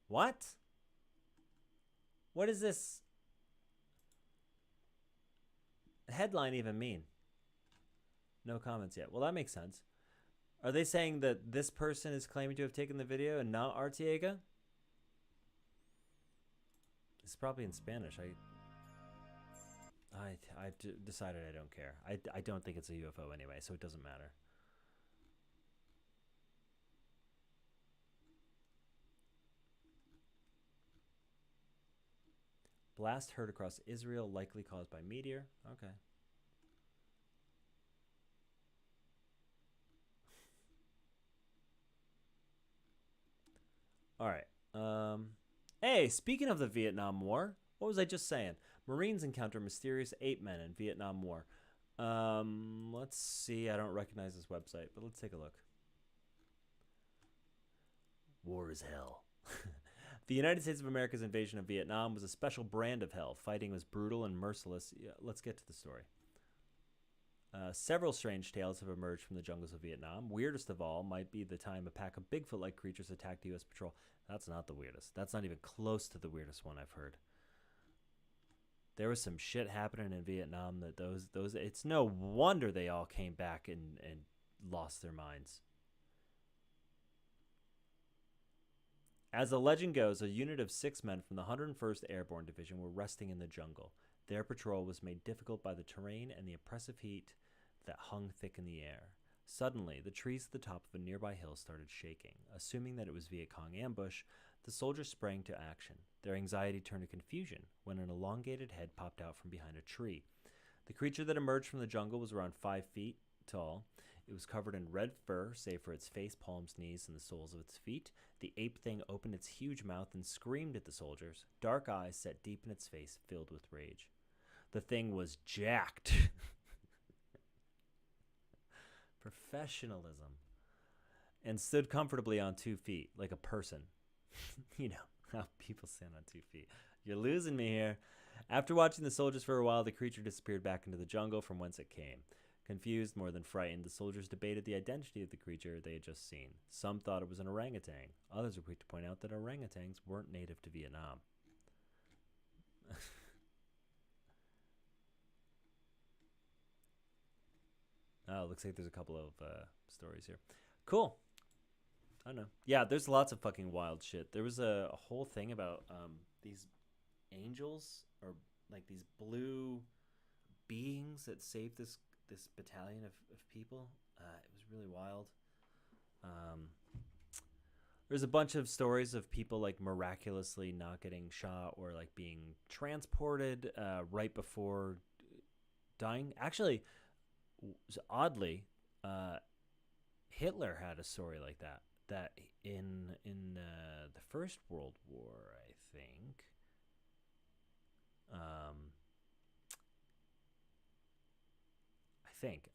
What? What does this headline even mean? No comments yet. Well, that makes sense. Are they saying that this person is claiming to have taken the video and not Arteaga? It's probably in Spanish. I've decided I don't care. I don't think it's a UFO anyway, so it doesn't matter. Blast heard across Israel, likely caused by meteor. Okay. All right. Hey, speaking of the Vietnam War, what was I just saying? Marines encounter mysterious ape men in Vietnam War. Let's see. I don't recognize this website, but let's take a look. War is hell. The United States of America's invasion of Vietnam was a special brand of hell. Fighting was brutal and merciless. Yeah, let's get to the story. Several strange tales have emerged from the jungles of Vietnam. Weirdest of all might be the time a pack of Bigfoot-like creatures attacked U.S. patrol. That's not the weirdest. That's not even close to the weirdest one I've heard. There was some shit happening in Vietnam that those it's no wonder they all came back and lost their minds. As the legend goes, a unit of 6 men from the 101st Airborne Division were resting in the jungle. Their patrol was made difficult by the terrain and the oppressive heat that hung thick in the air. Suddenly, the trees at the top of a nearby hill started shaking. Assuming that it was Viet Cong ambush, the soldiers sprang to action. Their anxiety turned to confusion when an elongated head popped out from behind a tree. The creature that emerged from the jungle was around 5 feet tall. It was covered in red fur, save for its face, palms, knees, and the soles of its feet. The ape thing opened its huge mouth and screamed at the soldiers, dark eyes set deep in its face, filled with rage. The thing was jacked. Professionalism. And stood comfortably on 2 feet, like a person. You know how people stand on 2 feet. You're losing me here. After watching the soldiers for a while, the creature disappeared back into the jungle from whence it came. Confused, more than frightened, the soldiers debated the identity of the creature they had just seen. Some thought it was an orangutan. Others were quick to point out that orangutans weren't native to Vietnam. Oh, looks like there's a couple of stories here. Cool. I don't know. Yeah, there's lots of fucking wild shit. There was a whole thing about these angels, or like these blue beings that saved this battalion of people. It was really wild. There's a bunch of stories of people like miraculously not getting shot or like being transported right before dying. Actually, oddly, Hitler had a story like that. That in the First World War, I think.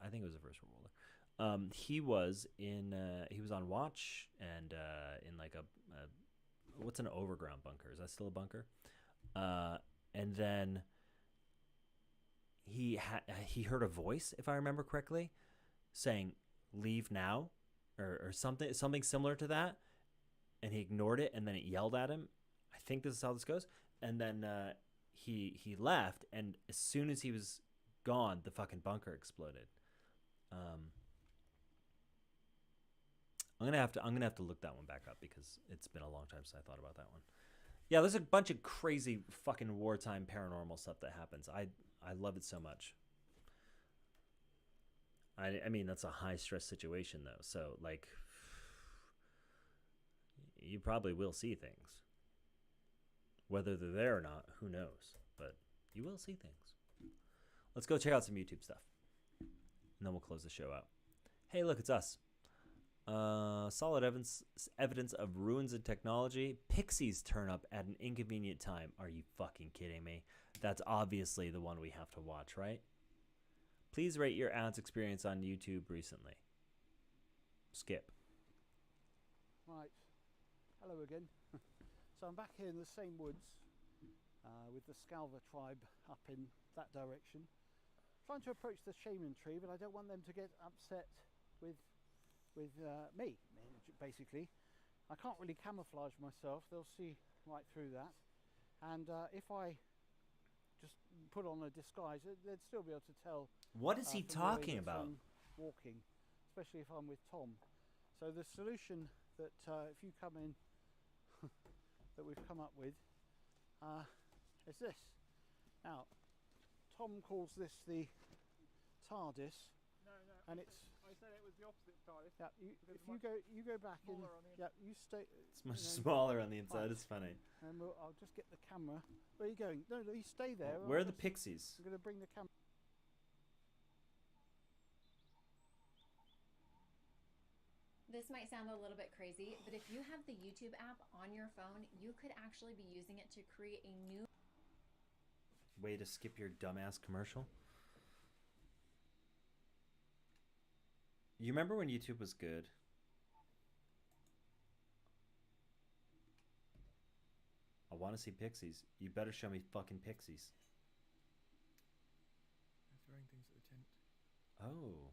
I think it was the First World War. He was on watch and in like a what's an overground bunker? Is that still a bunker? And then he heard a voice, if I remember correctly, saying "Leave now," or something similar to that, and he ignored it, and then it yelled at him. I think this is how this goes. And then he left, and as soon as he was gone, the fucking bunker exploded. I'm gonna have to look that one back up because it's been a long time since I thought about that one. Yeah, there's a bunch of crazy fucking wartime paranormal stuff that happens. I love it so much. I mean, that's a high stress situation though, so like you probably will see things. Whether they're there or not, who knows? But you will see things. Let's go check out some YouTube stuff. And then we'll close the show out. Hey, look, it's us. Solid evidence of ruins in technology. Pixies turn up at an inconvenient time. Are you fucking kidding me? That's obviously the one we have to watch, right? Please rate your ads experience on YouTube recently. Skip. Right. Hello again. So I'm back here in the same woods with the Scalva tribe up in that direction. Trying to approach the shaman tree, but I don't want them to get upset with me, basically. I can't really camouflage myself. They'll see right through that. And if I just put on a disguise, they'd still be able to tell. What is he talking about? Walking, especially if I'm with Tom. So the solution that if you come in, that we've come up with, is this. Now, Tom calls this the TARDIS. No, and it's. I said it was the opposite of TARDIS. Yeah, if you go back in. Yeah, you stay. It's much smaller on the inside. It's funny. And I'll just get the camera. Where are you going? No, you stay there. Where are the pixies? I'm going to bring the camera. This might sound a little bit crazy, but if you have the YouTube app on your phone, you could actually be using it to create a new way to skip your dumbass commercial. You remember when YouTube was good? I want to see pixies. You better show me fucking pixies. They're throwing things at the tent. Oh.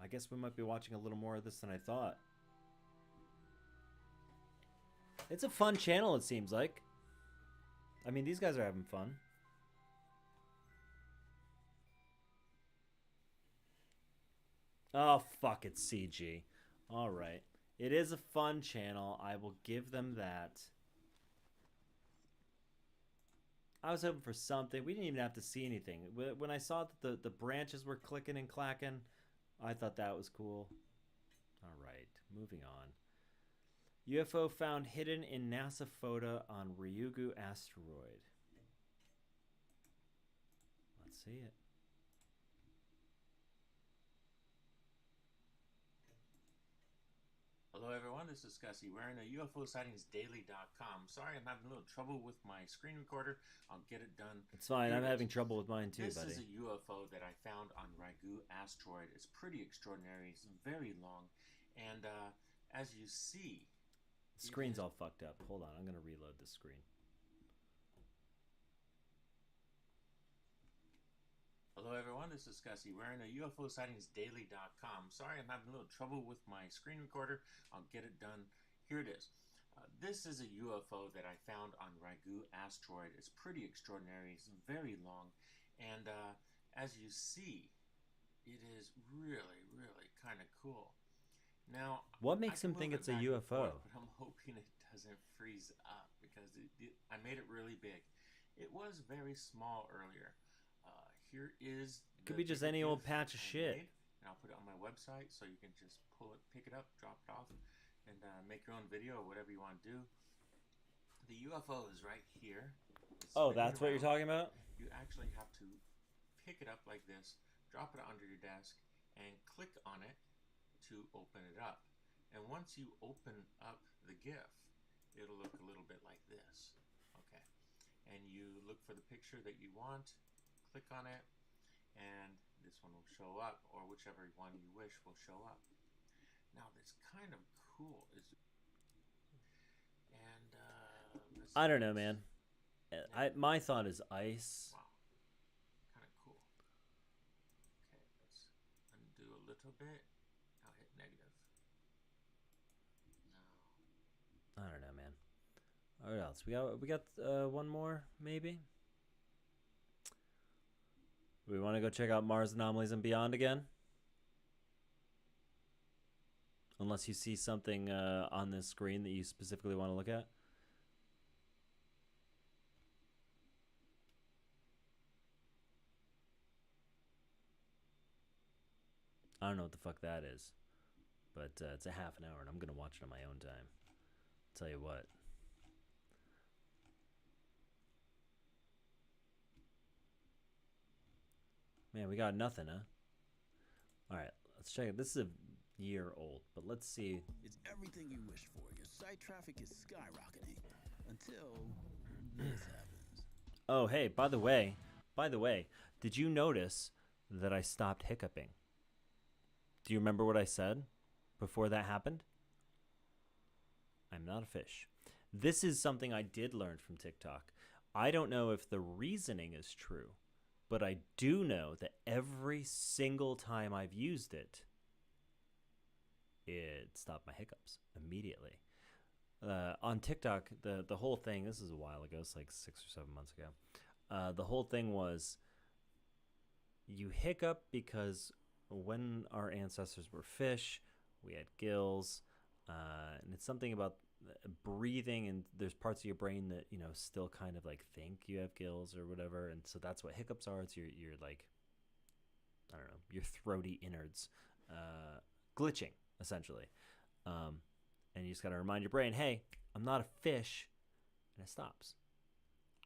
I guess we might be watching a little more of this than I thought. It's a fun channel, it seems like. I mean, these guys are having fun. Oh, fuck, it's CG. Alright. It is a fun channel. I will give them that. I was hoping for something. We didn't even have to see anything. When I saw that the branches were clicking and clacking, I thought that was cool. Alright, moving on. UFO found hidden in NASA photo on Ryugu asteroid. Let's see it. Hello everyone, this is Gussie. We're in a UFOsightingsdaily.com. Sorry, I'm having a little trouble with my screen recorder. I'll get it done. It's fine. I'm having trouble with mine too, buddy. This is a UFO that I found on Ryugu asteroid. It's pretty extraordinary. It's very long. And as you see... The screen's all fucked up. Hold on, I'm going to reload the screen. Hello everyone, this is Gussie. We're in a UFOsightingsdaily.com. Sorry, I'm having a little trouble with my screen recorder. I'll get it done. Here it is. This is a UFO that I found on Ryugu asteroid. It's pretty extraordinary. It's very long. And as you see, it is really, really kind of cool. Now, what makes him think it's a UFO? But I'm hoping it doesn't freeze up because I made it really big. It was very small earlier. Here is. It could be just any old patch of shit. And I'll put it on my website so you can just pick it up, drop it off, and make your own video or whatever you want to do. The UFO is right here. Oh, that's what you're talking about? You actually have to pick it up like this, drop it under your desk, and click on it to open it up. And once you open up the GIF, it'll look a little bit like this. Okay. And you look for the picture that you want, click on it, and this one will show up, or whichever one you wish will show up. Now, that's kind of cool. And I don't know, man. My thought is ice. Wow, kind of cool. Okay, let's undo a little bit. I'll hit negative. No. I don't know, man. What else? We got one more, maybe. We want to go check out Mars Anomalies and Beyond again? Unless you see something on this screen that you specifically want to look at. I don't know what the fuck that is. But it's a half an hour and I'm going to watch it on my own time. Tell you what. Man, we got nothing, huh? Alright, let's check it. This is a year old, but let's see. It's everything you wish for. Your site traffic is skyrocketing until this happens. Oh, hey, by the way, did you notice that I stopped hiccuping? Do you remember what I said before that happened? I'm not a fish. This is something I did learn from TikTok. I don't know if the reasoning is true, but I do know that every single time I've used it, it stopped my hiccups immediately. On TikTok, the whole thing, this is a while ago, it's like 6 or 7 months ago. The whole thing was you hiccup because when our ancestors were fish, we had gills, and it's something about breathing, and there's parts of your brain that, you know, still kind of like think you have gills or whatever, and so that's what hiccups are. It's your like, I don't know, your throaty innards glitching essentially, and you just got to remind your brain, hey, I'm not a fish, and it stops.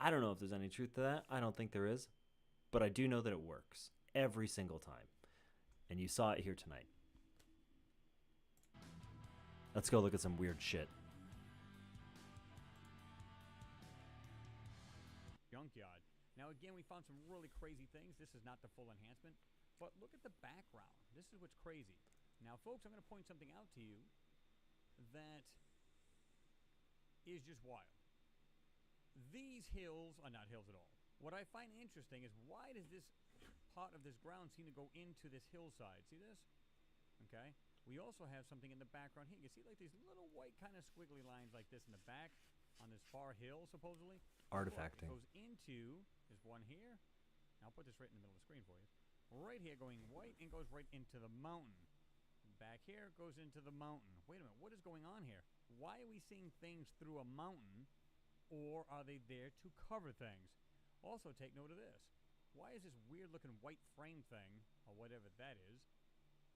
I don't know if there's any truth to that. I don't think there is, but I do know that it works every single time, and you saw it here tonight. Let's go look at some weird shit. Junkyard. Now again, we found some really crazy things. This is not the full enhancement, but look at the background. This is what's crazy. Now, folks, I'm going to point something out to you that is just wild. These hills are not hills at all. What I find interesting is, why does this part of this ground seem to go into this hillside? See this? Okay. We also have something in the background here. You can see like these little white kind of squiggly lines like this in the back on this far hill, supposedly. Artifacting. Look, it goes into, there's one here. I'll put this right in the middle of the screen for you. Right here going white and goes right into the mountain. Back here goes into the mountain. Wait a minute, what is going on here? Why are we seeing things through a mountain, or are they there to cover things? Also, take note of this. Why is this weird looking white frame thing, or whatever that is,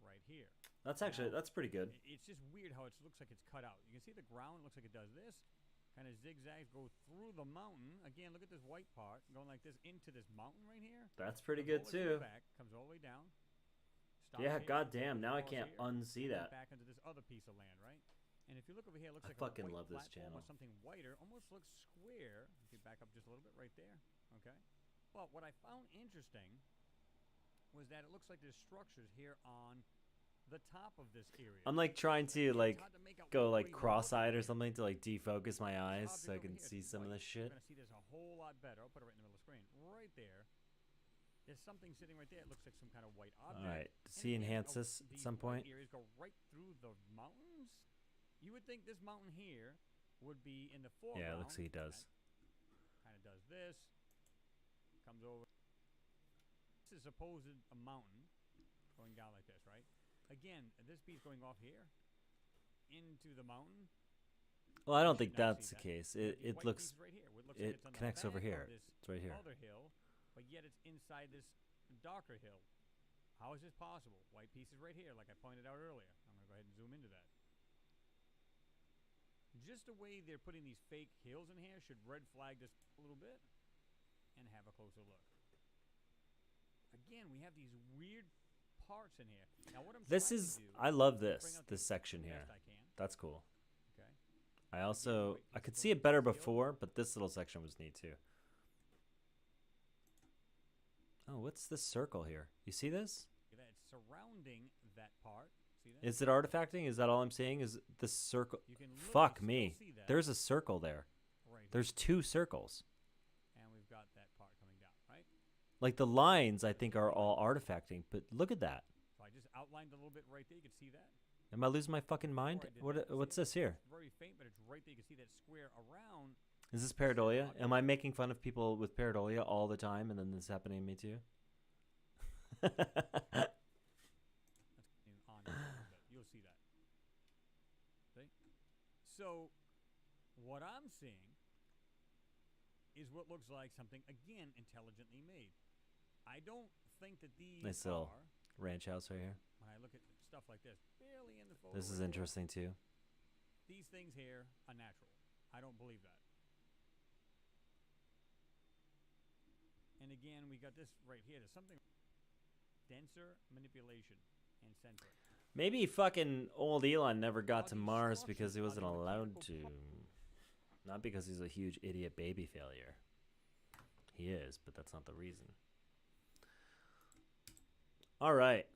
right here? That's actually, that's pretty good. It's just weird how it looks like it's cut out. You can see the ground looks like it does this. Kind of zigzags, go through the mountain. Again, look at this white part going like this into this mountain right here. That's pretty good too. Back, comes all the way down. Yeah, goddamn. Now I can't unsee that. Back into this other piece of land, right? And if you look over here, it looks like I fucking a love white this platform channel. or something whiter. Almost looks square. If you back up just a little bit right there, okay? But what I found interesting was that it looks like there's structures here on the top of this area. I'm like trying to like go like cross-eyed or something to like defocus my eyes so I can see some of this shit. You're gonna see this a whole lot better. I'll put it right in the middle of the screen. Right there. There's something sitting right there. It looks like some kind of white object. All right. Does he enhance this at some point? Areas go right through the mountains. You would think this mountain here would be in the foreground. Yeah, it looks like he does. Kind of does this. Comes over. This is supposed a mountain going down like this, right? Again, this piece going off here into the mountain. Well, I don't think that's the case. It looks, right here. It, looks it like it's on connects the over back here. of this It's right here. other hill, but yet it's inside this darker hill. How is this possible? White pieces right here, like I pointed out earlier. I'm going to go ahead and zoom into that. Just the way they're putting these fake hills in here should red flag this a little bit and have a closer look. Again, we have these weird parts in here. Now, what I'm This is, I love this section here. That's cool. Okay. I also, I could see it better before, but this little section was neat too. Oh, what's this circle here? You see this? It's surrounding that part. See that? Is it artifacting? Is that all I'm seeing? Is this circle? Fuck me. There's a circle there. Right. There's two circles. And we've got that part coming down, right? Like the lines, I think, are all artifacting, but look at that. So I just outlined a little bit right there. You can see that. Am I losing my fucking mind? What's this here? It's very faint, but it's right there. You can see that square around. Is this pareidolia? Am I making fun of people with pareidolia all the time, and then this is happening to me too? You'll see that. See? So, what I'm seeing is what looks like something, again, intelligently made. I don't think that these nice are, little ranch house right here. when I look at stuff like this, barely in the photo. This is interesting too. These things here are natural. I don't believe that. And again, we got this right here. There's something denser manipulation and sensor. Maybe fucking old Elon never got to Mars because he wasn't allowed to. Not because he's a huge idiot baby failure. He is, but that's not the reason. All right.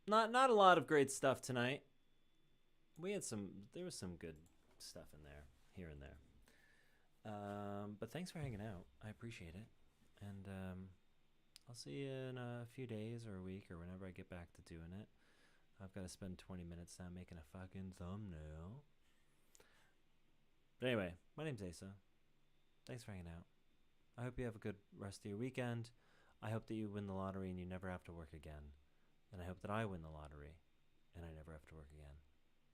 Not a lot of great stuff tonight. We had there was some good stuff in there, here and there. But thanks for hanging out. I appreciate it. And I'll see you in a few days or a week or whenever I get back to doing it. I've got to spend 20 minutes now making a fucking thumbnail. But anyway, my name's Asa. Thanks for hanging out. I hope you have a good rest of your weekend. I hope that you win the lottery and you never have to work again. And I hope that I win the lottery and I never have to work again.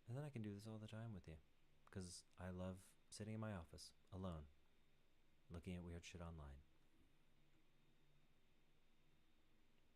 And then I can do this all the time with you. Because I love sitting in my office, alone, looking at weird shit online.